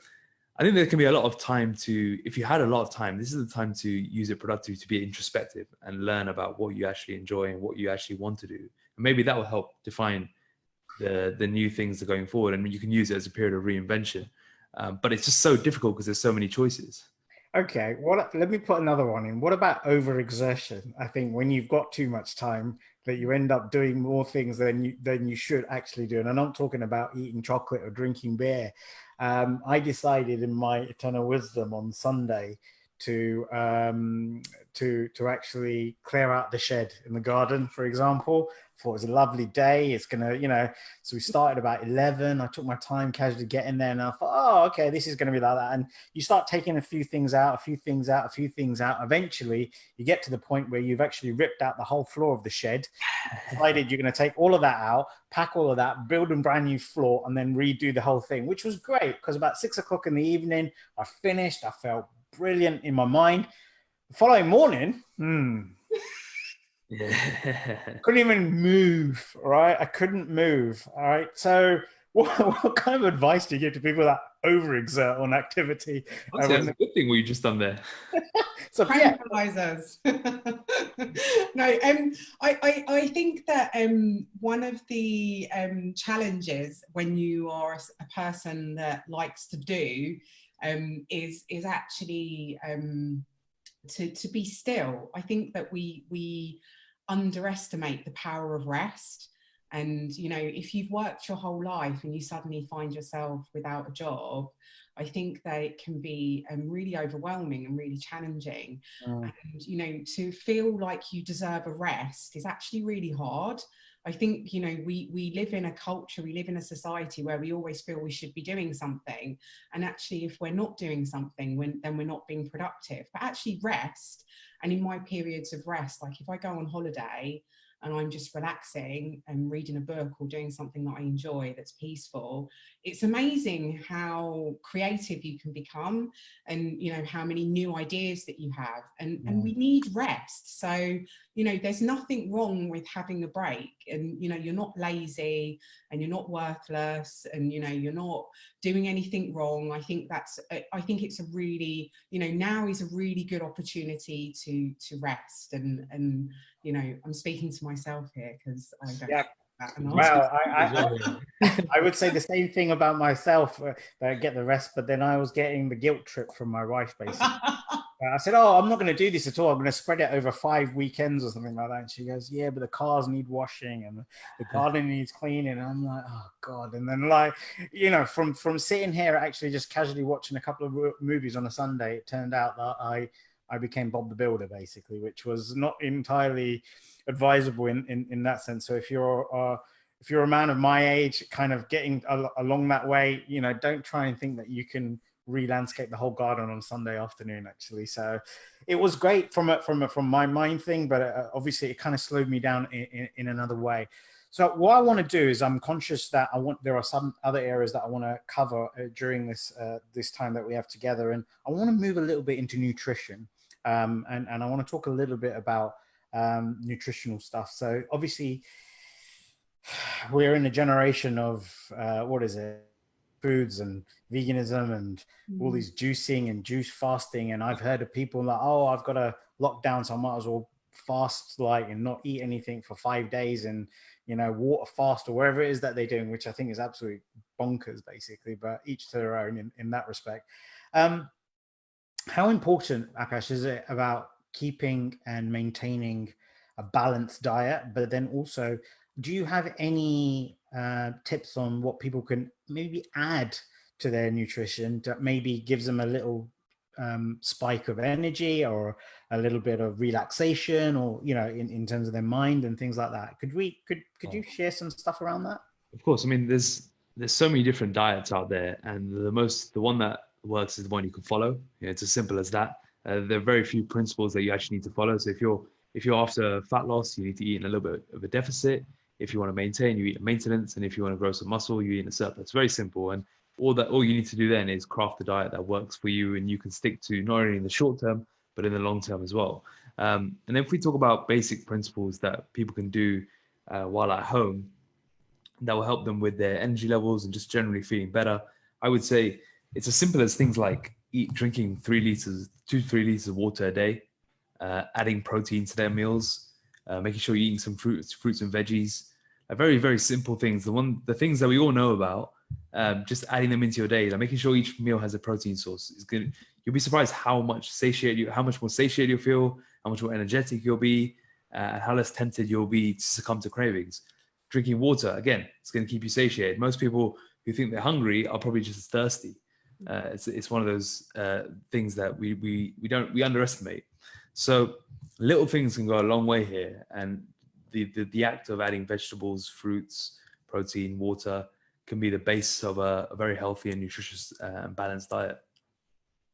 I think there can be a lot of time if you had a lot of time, this is the time to use it productively, to be introspective and learn about what you actually enjoy and what you actually want to do. And maybe that will help define the new things that are going forward. And you can use it as a period of reinvention. But it's just so difficult because there's so many choices. Okay, let me put another one in. What about overexertion? I think when you've got too much time, that you end up doing more things than you should actually do. And I'm not talking about eating chocolate or drinking beer. I decided in my eternal wisdom on Sunday to actually clear out the shed in the garden, for example. Thought it was a lovely day. It's gonna, so we started about 11. I took my time casually getting there, and I thought, oh, okay, this is gonna be like that. And you start taking a few things out. Eventually, you get to the point where you've actually ripped out the whole floor of the shed. Decided you're gonna take all of that out, pack all of that, build a brand new floor, and then redo the whole thing, which was great because about 6 o'clock in the evening, I finished. I felt brilliant in my mind. The following morning, couldn't even move, right? I couldn't move, all right? So what kind of advice do you give to people that overexert on activity? That's a good thing what you just done there. So tranquilizers. No, I think that one of the challenges when you are a person that likes to do is actually to be still. I think that we underestimate the power of rest. And if you've worked your whole life and you suddenly find yourself without a job, I think that it can be really overwhelming and really challenging. And to feel like you deserve a rest is actually really hard. I think we live in a culture, we live in a society where we always feel we should be doing something, and actually if we're not doing something, then we're not being productive. But actually rest, and in my periods of rest, like if I go on holiday and I'm just relaxing and reading a book or doing something that I enjoy that's peaceful, it's amazing how creative you can become, and how many new ideas that you have, and we need rest. So there's nothing wrong with having a break, and you're not lazy and you're not worthless, and you're not doing anything wrong. I think it's a really, now is a really good opportunity to rest, and I'm speaking to myself here because I don't. Yeah. Well, I would say the same thing about myself, that I get the rest, but then I was getting the guilt trip from my wife, basically. I said, oh, I'm not going to do this at all. I'm going to spread it over 5 weekends or something like that. And she goes, yeah, but the cars need washing and the garden needs cleaning. And I'm like, oh, God. And then from sitting here actually just casually watching a couple of movies on a Sunday, it turned out that I became Bob the Builder, basically, which was not entirely advisable in that sense. So if you're a man of my age, kind of getting along that way, don't try and think that you can re-landscape the whole garden on Sunday afternoon, actually. So it was great from my mind thing, but obviously it kind of slowed me down in another way. So what I want to do is, I'm conscious that there are some other areas that I want to cover during this time that we have together, and I want to move a little bit into nutrition, and I want to talk a little bit about nutritional stuff. So obviously we're in a generation of foods and veganism and all these juicing and juice fasting, and I've heard of people like, oh, I've got a lockdown, so I might as well fast and not eat anything for 5 days, and water fast or wherever it is that they're doing, which I think is absolutely bonkers, basically, but each to their own in that respect. How important, Akash, is it about keeping and maintaining a balanced diet? But then also, do you have any tips on what people can maybe add to their nutrition that maybe gives them a little spike of energy or a little bit of relaxation, or in terms of their mind and things like that? Could you share some stuff around that? Of course, I mean, there's so many different diets out there, and the one that works is the one you can follow. You know, it's as simple as that. There are very few principles that you actually need to follow. So if you're after fat loss, you need to eat in a little bit of a deficit. If you want to maintain, you eat a maintenance, and if you want to grow some muscle, you eat in a surplus. It's very simple, and all you need to do then is craft a diet that works for you, and you can stick to not only in the short term but in the long term as well. And then if we talk about basic principles that people can do while at home, that will help them with their energy levels and just generally feeling better. I would say it's as simple as things like drinking 2 to 3 liters of water a day, adding protein to their meals, making sure you're eating some fruits and veggies. Very, very simple things. The things that we all know about, just adding them into your day, like making sure each meal has a protein source is good. You'll be surprised how much more satiated you'll feel, how much more energetic you'll be, and how less tempted you'll be to succumb to cravings. Drinking water, again, it's going to keep you satiated. Most people who think they're hungry are probably just as thirsty. It's one of those things that we underestimate. So little things can go a long way here, and the act of adding vegetables, fruits, protein, water can be the base of a very healthy and nutritious and balanced diet.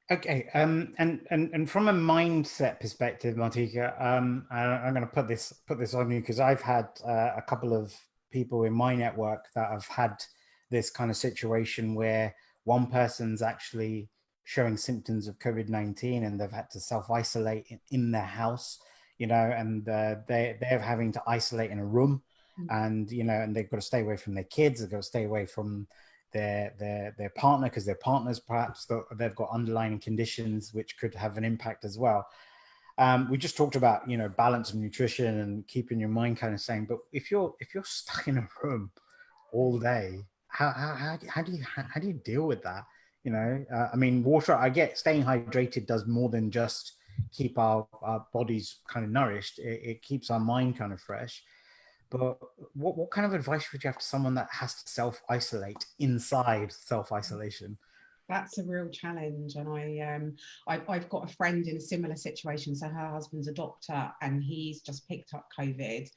Okay, and from a mindset perspective, Martika, I'm going to put this on you because I've had a couple of people in my network that have had this kind of situation where one person's actually showing symptoms of COVID-19 and they've had to self-isolate in their house, you know, and they're having to isolate in a room, and you know, and they've got to stay away from their kids, they've got to stay away from their partner because their partners perhaps they've got underlying conditions which could have an impact as well. We just talked about, you know, balance of nutrition and keeping your mind kind of sane, but if you're stuck in a room all day, how do you deal with that? You know, I mean, water, I get staying hydrated does more than just keep our bodies kind of nourished. It keeps our mind kind of fresh. But what kind of advice would you have to someone that has to self-isolate inside self-isolation? That's a real challenge, and I've got a friend in a similar situation. So her husband's a doctor, and he's just picked up COVID.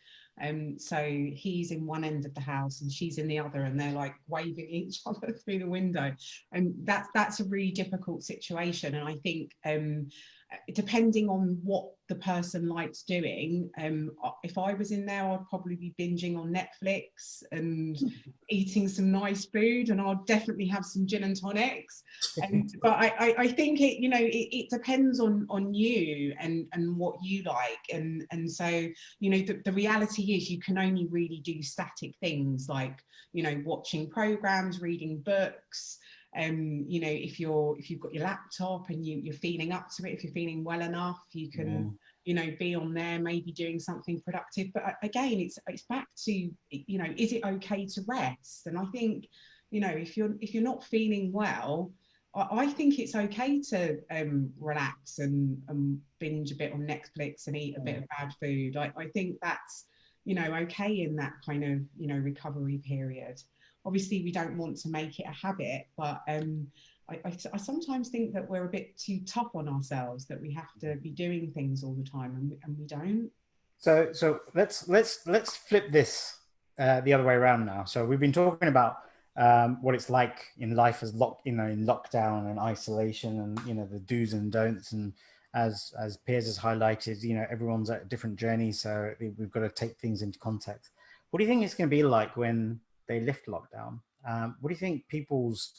So he's in one end of the house, and she's in the other, and they're like waving each other through the window, and that's a really difficult situation. And I think depending on what the person likes doing, if I was in there, I'd probably be binging on Netflix and eating some nice food, and I'll definitely have some gin and tonics. But I think it depends on you and what you like, and so, you know, the reality is you can only really do static things like, you know, watching programs, reading books. You know, if you've got your laptop and you're feeling up to it, if you're feeling well enough, you can, you know, be on there, maybe doing something productive. But again, it's back to, you know, is it okay to rest? And I think, you know, if you're not feeling well, I think it's okay to relax and binge a bit on Netflix and eat a bit of bad food. I think that's, you know, okay in that kind of, you know, recovery period. Obviously, we don't want to make it a habit, but I sometimes think that we're a bit too tough on ourselves, that we have to be doing things all the time, and we don't. So let's flip this the other way around now. So we've been talking about what it's like in life as in lockdown and isolation, and you know, the do's and don'ts. And as Piers has highlighted, you know, everyone's at a different journey, so we've got to take things into context. What do you think it's going to be like when they lift lockdown? What do you think people's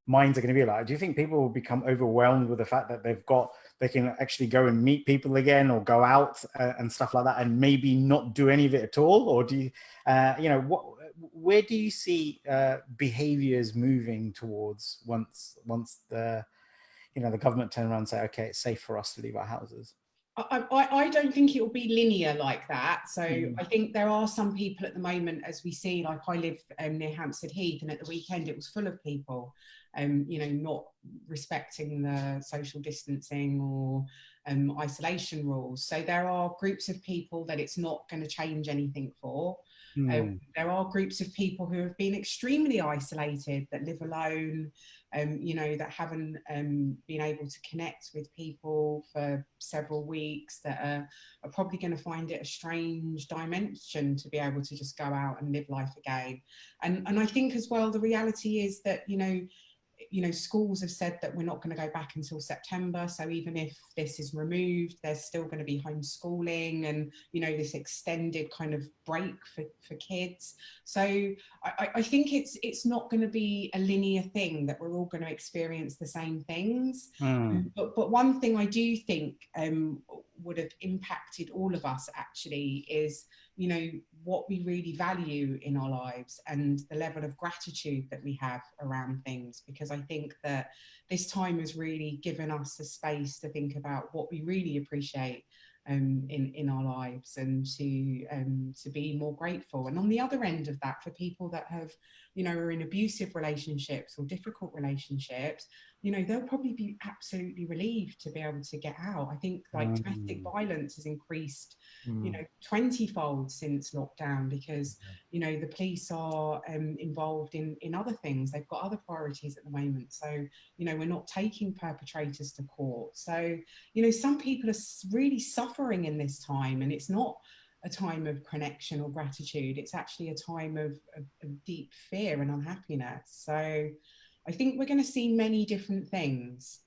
minds are going to be like? Do you think people will become overwhelmed with the fact that they can actually go and meet people again, or go out and stuff like that, and maybe not do any of it at all? Or do you, you know, where do you see behaviors moving towards once the, you know, the government turn around and say, okay, it's safe for us to leave our houses? I don't think it will be linear like that. So I think there are some people at the moment, as we see, like I live near Hampstead Heath, and at the weekend it was full of people, you know, not respecting the social distancing or isolation rules. So there are groups of people that it's not going to change anything for. There are groups of people who have been extremely isolated, that live alone, you know, that haven't been able to connect with people for several weeks, that are probably going to find it a strange dimension to be able to just go out and live life again. And I think as well, the reality is that, you know, schools have said that we're not going to go back until September. So even if this is removed, there's still going to be homeschooling and, you know, this extended kind of break for kids. So I think it's not going to be a linear thing that we're all going to experience the same things. But one thing I do think would have impacted all of us actually is, you know, what we really value in our lives and the level of gratitude that we have around things, because I think that this time has really given us a space to think about what we really appreciate in our lives, and to be more grateful. And on the other end of that, for people that have, you know, are in abusive relationships or difficult relationships, you know, they'll probably be absolutely relieved to be able to get out. I think like domestic violence has increased, you know, 20-fold since lockdown, because, you know, the police are involved in other things. They've got other priorities at the moment. So, you know, we're not taking perpetrators to court. So, you know, some people are really suffering in this time, and it's not a time of connection or gratitude. It's actually a time of deep fear and unhappiness. So I think we're going to see many different things.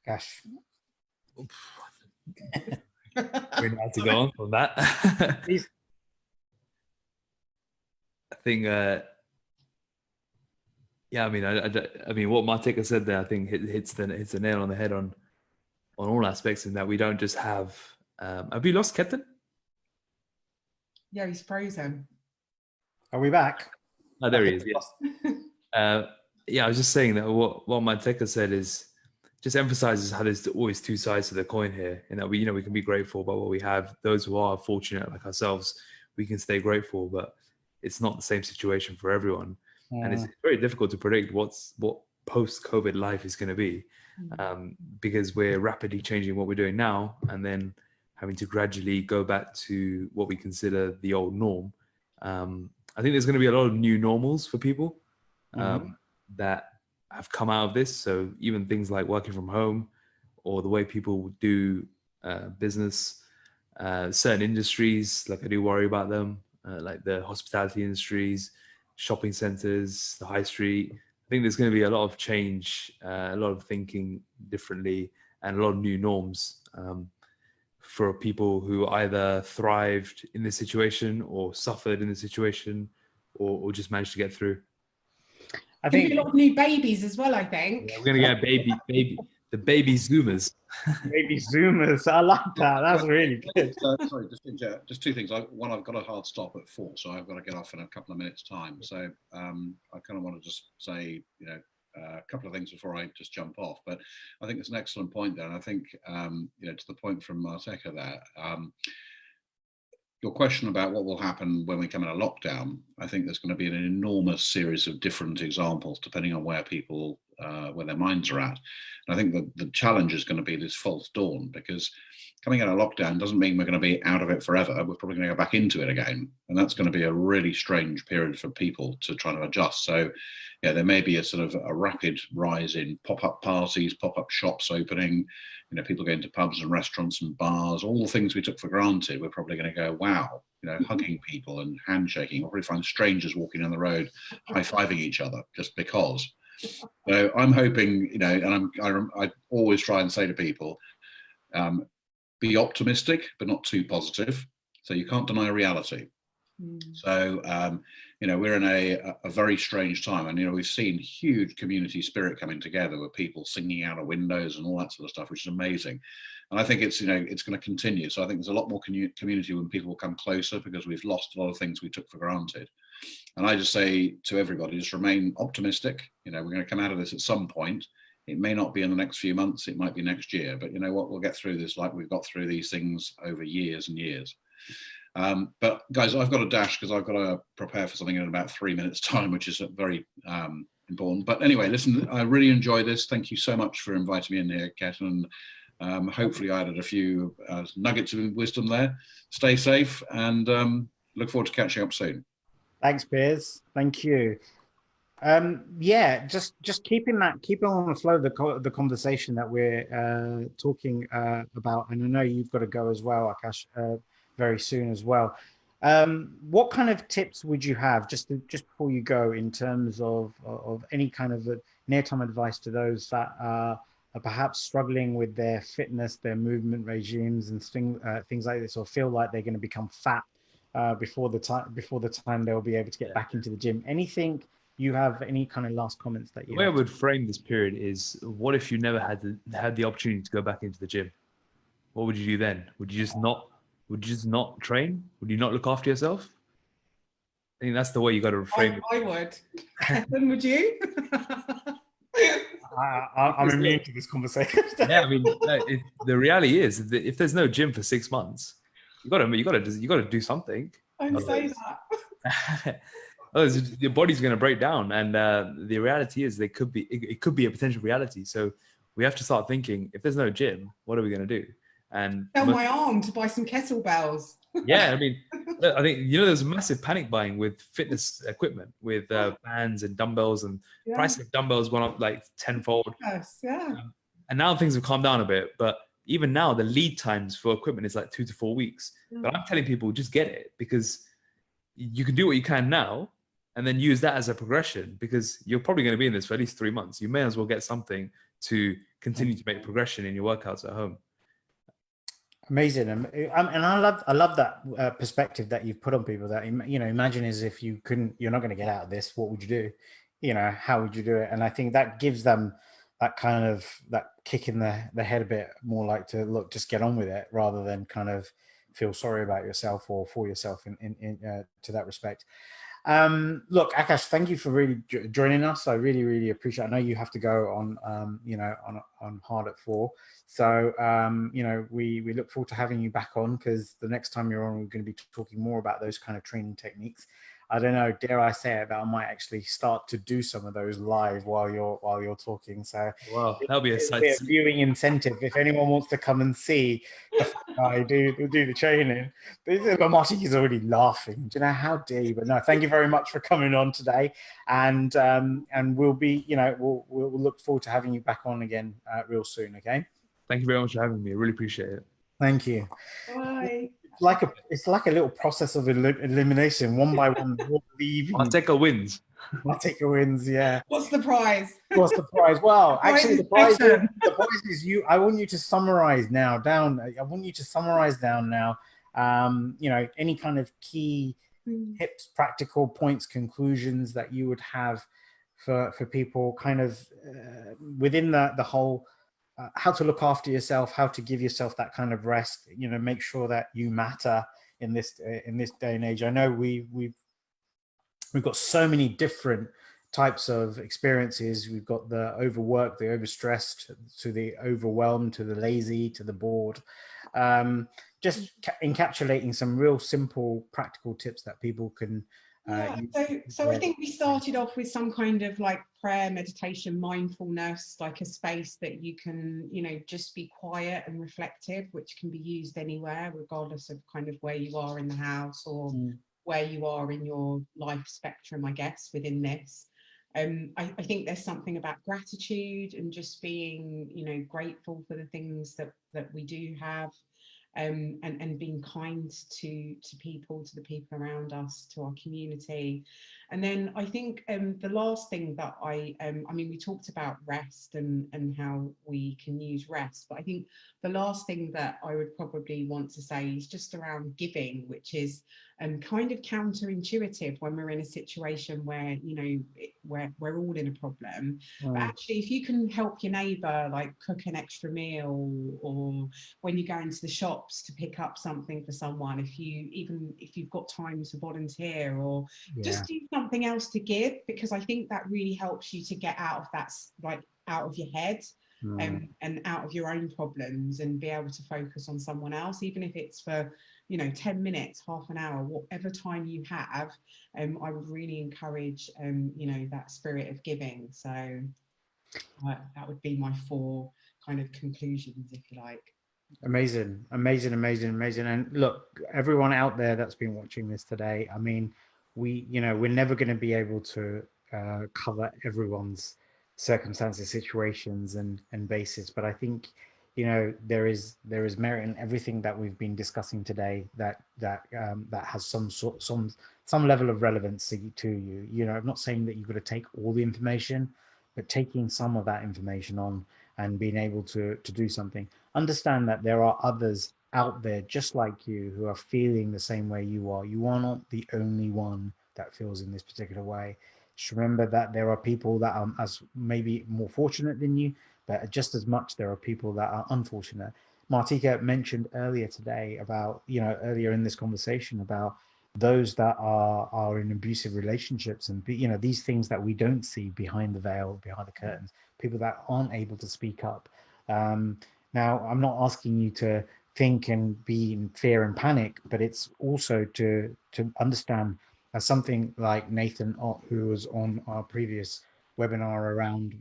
Gosh. We're going to have to go on from that. Please. I think, yeah, I mean, what Martika said there, I think hits the nail on the head on all aspects, in that we don't just have you lost Captain? Yeah, he's frozen. Are we back? Oh, there he is. Yes. Yeah, I was just saying that what Martika said is just emphasizes how there's always two sides to the coin here, and that we can be grateful about what we have. Those who are fortunate like ourselves, we can stay grateful, but it's not the same situation for everyone. And it's very difficult to predict what post-COVID life is going to be, because we're rapidly changing what we're doing now, and then having to gradually go back to what we consider the old norm. I think there's going to be a lot of new normals for people that have come out of this. So even things like working from home, or the way people do business, certain industries, like I do worry about them, like the hospitality industries, shopping centers, the high street. I think there's going to be a lot of change, a lot of thinking differently, and a lot of new norms for people who either thrived in this situation or suffered in the situation, or just managed to get through. I think a lot of new babies as well, I think. Yeah, we're going to get the baby Zoomers. Baby Zoomers. I like that. That's really good. Sorry, just two things. One, I've got a hard stop at 4, so I've got to get off in a couple of minutes' time. So I kind of want to just say, you know, a couple of things before I just jump off. But I think it's an excellent point there. And I think, you know, to the point from Martika there, your question about what will happen when we come in a lockdown, I think there's going to be an enormous series of different examples depending on where people, where their minds are at. And I think that the challenge is going to be this false dawn, because coming out of lockdown doesn't mean we're going to be out of it forever. We're probably going to go back into it again. And that's going to be a really strange period for people to try to adjust. So yeah, there may be a sort of a rapid rise in pop-up parties, pop-up shops opening, you know, people going to pubs and restaurants and bars, all the things we took for granted. We're probably going to go, wow, you know, hugging people and handshaking. We'll probably find strangers walking down the road, high-fiving each other just because. So I'm hoping, you know, and I always try and say to people, be optimistic, but not too positive. So you can't deny reality. So, you know, we're in a very strange time, and, you know, we've seen huge community spirit coming together with people singing out of windows and all that sort of stuff, which is amazing. And I think it's, you know, it's going to continue. So I think there's a lot more community when people will come closer, because we've lost a lot of things we took for granted. And I just say to everybody, just remain optimistic. You know, we're going to come out of this at some point. It may not be in the next few months, it might be next year, but you know what, we'll get through this like we've got through these things over years and years. But guys, I've got to dash because I've got to prepare for something in about 3 minutes time, which is very important. But anyway, listen, I really enjoyed this. Thank you so much for inviting me in here, Kat, and hopefully I added a few nuggets of wisdom there. Stay safe, and Look forward to catching up soon. Thanks, Piers. Thank you. Yeah, just keeping on the flow of the conversation that we're talking about, and I know you've got to go as well, Akash, very soon as well. What kind of tips would you have just before you go in terms of any kind of near-term advice to those that are perhaps struggling with their fitness, their movement regimes, and things like this, or feel like they're going to become fat before the time they'll be able to get back into the gym? Anything? You have any kind of last comments that you? The way I would frame this period is: what if you never had the opportunity to go back into the gym? What would you do then? Would you just not? Would you just not train? Would you not look after yourself? I think that's the way you got to frame it. I would. Kevin, would you? I'm immune to this conversation. Yeah, I mean, the reality is that if there's no gym for 6 months, you got to do something. Don't say that. Otherwise, your body's going to break down, and the reality is it could be a potential reality. So we have to start thinking: if there's no gym, what are we going to do? And sell my arm to buy some kettlebells. Yeah, I mean, I think there's massive panic buying with fitness equipment, with bands and dumbbells, and price of dumbbells gone up like tenfold. Yes, yeah. And now things have calmed down a bit, but even now the lead times for equipment is like 2 to 4 weeks. But I'm telling people, just get it, because you can do what you can now, and then use that as a progression, because you're probably going to be in this for at least 3 months. You may as well get something to continue to make progression in your workouts at home. Amazing, and I love that perspective that you've put on people. That imagine as if you're not going to get out of this. What would you do? How would you do it? And I think that gives them that kind of that kick in the head a bit more, like to look, just get on with it, rather than kind of feel sorry about yourself or for yourself in to that respect. Look, Akash, thank you for really joining us. I really, really appreciate it. I know you have to go on, on hard at 4. So, we look forward to having you back on, because the next time you're on, we're going to be talking more about those kind of training techniques. I don't know, dare I say it, but I might actually start to do some of those live while you're talking. So, wow, that'll be a viewing incentive. If anyone wants to come and see the guy do the training, Marty is already laughing. Do you know, how dare you? But no, thank you very much for coming on today, and we'll be, we'll look forward to having you back on again real soon. Okay. Thank you very much for having me. I really appreciate it. Thank you. Bye. It's like a little process of elimination, one by one. Arteka wins. Arteka wins, yeah. What's the prize? What's the prize? Well, actually, the prize is you. I want you to summarize now. I want you to summarize down now. Any kind of key tips, practical points, conclusions that you would have for people, kind of within the whole. How to look after yourself, how to give yourself that kind of rest, make sure that you matter in this day and age. I know we've got so many different types of experiences. We've got the overworked, the overstressed, to the overwhelmed, to the lazy, to the bored. Just encapsulating some real simple practical tips that people can so I think we started off with some kind of like prayer, meditation, mindfulness, like a space that you can, just be quiet and reflective, which can be used anywhere, regardless of kind of where you are in the house or where you are in your life spectrum, I guess, within this. I think there's something about gratitude and just being, grateful for the things that we do have. And being kind to people, to the people around us, to our community. And then I think the last thing that we talked about rest and how we can use rest, but I think the last thing that I would probably want to say is just around giving, which is kind of counterintuitive when we're in a situation where, we're all in a problem. But actually, if you can help your neighbour, like cook an extra meal, or when you go into the shops to pick up something for someone, if you've got time to volunteer, or just do something else to give, because I think that really helps you to get out of that, like out of your head. And out of your own problems, and be able to focus on someone else, even if it's for 10 minutes, half an hour, whatever time you have. I would really encourage that spirit of giving. So that would be my 4 kind of conclusions, if you like. Amazing, amazing, amazing, amazing. And look, everyone out there that's been watching this today, I mean, we're never going to be able to cover everyone's circumstances, situations, and basis. But I think, there is merit in everything that we've been discussing today that has some level of relevancy to you. I'm not saying that you've got to take all the information, but taking some of that information on and being able to do something. Understand that there are others out there just like you who are feeling the same way you are. You are not the only one that feels in this particular way. Just remember that there are people that are as maybe more fortunate than you, but just as much there are people that are unfortunate. Martika mentioned earlier today about, earlier in this conversation about those that are in abusive relationships and these things that we don't see behind the veil, behind the curtains, people that aren't able to speak up. Now, I'm not asking you to think and be in fear and panic, but it's also to understand, as something like Nathan Ott, who was on our previous webinar around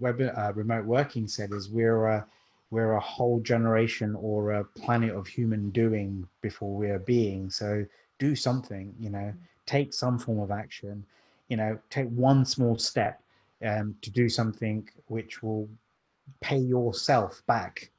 remote working, said, is we're a whole generation or a planet of human doing before we're being. So do something, take some form of action, take one small step to do something which will pay yourself back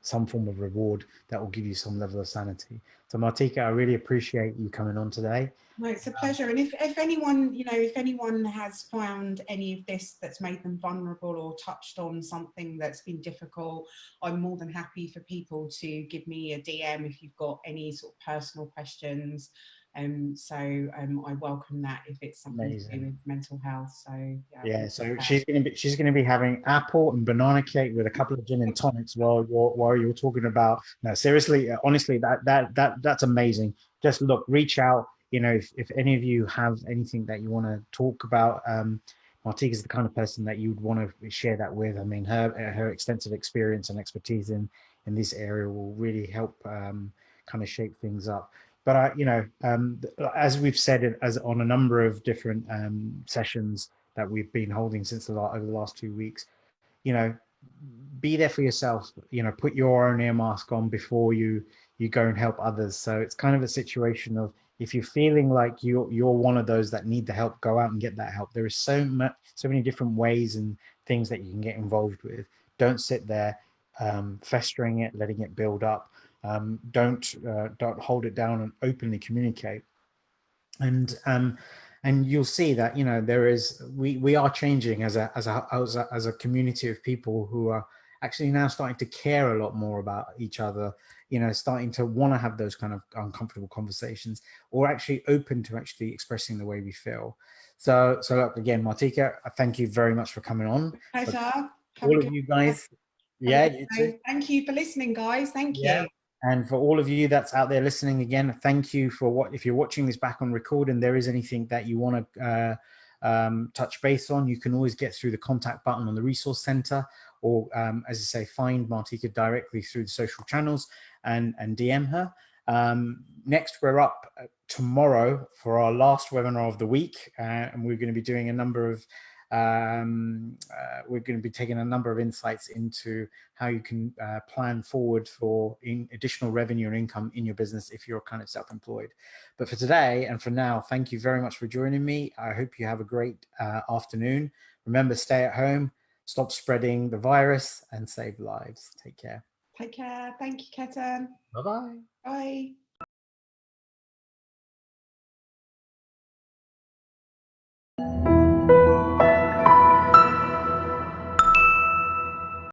some form of reward that will give you some level of sanity. So Martika, I really appreciate you coming on today. No, it's a pleasure. And if anyone, if anyone has found any of this that's made them vulnerable or touched on something that's been difficult, I'm more than happy for people to give me a DM if you've got any sort of personal questions. I welcome that if it's something to do with mental health. So yeah, so she's gonna be having apple and banana cake with a couple of gin and tonics while you're talking about. No, seriously, honestly, that's amazing. Just look, reach out. If any of you have anything that you want to talk about, Martika is the kind of person that you'd want to share that with. I mean, her extensive experience and expertise in this area will really help kind of shape things up. But as we've said, as on a number of different sessions that we've been holding since over the last 2 weeks, be there for yourself. Put your own ear mask on before you go and help others. So it's kind of a situation of, if you're feeling like you're one of those that need the help, go out and get that help. There is so many different ways and things that you can get involved with. Don't sit there festering it, letting it build up. Don't hold it down and openly communicate. And you'll see that we are changing as a community of people who are actually now starting to care a lot more about each other, starting to want to have those kind of uncomfortable conversations, or actually open to actually expressing the way we feel. So look, again, Martika, thank you very much for coming on. Pleasure. All of you guys, yeah, you too. Thank you for listening, guys. Thank you. And for all of you that's out there listening, again, thank you for if you're watching this back on record and there is anything that you want to touch base on, you can always get through the contact button on the resource center, or as I say, find Martika directly through the social channels and DM her. Next, we're up tomorrow for our last webinar of the week, and we're going to be doing a number of we're going to be taking a number of insights into how you can plan forward for additional revenue and income in your business if you're kind of self-employed. But for today and for now, thank you very much for joining me. I hope you have a great afternoon. Remember, stay at home, stop spreading the virus, and save lives. Take care. Take care. Thank you, Ketan. Bye-bye. Bye.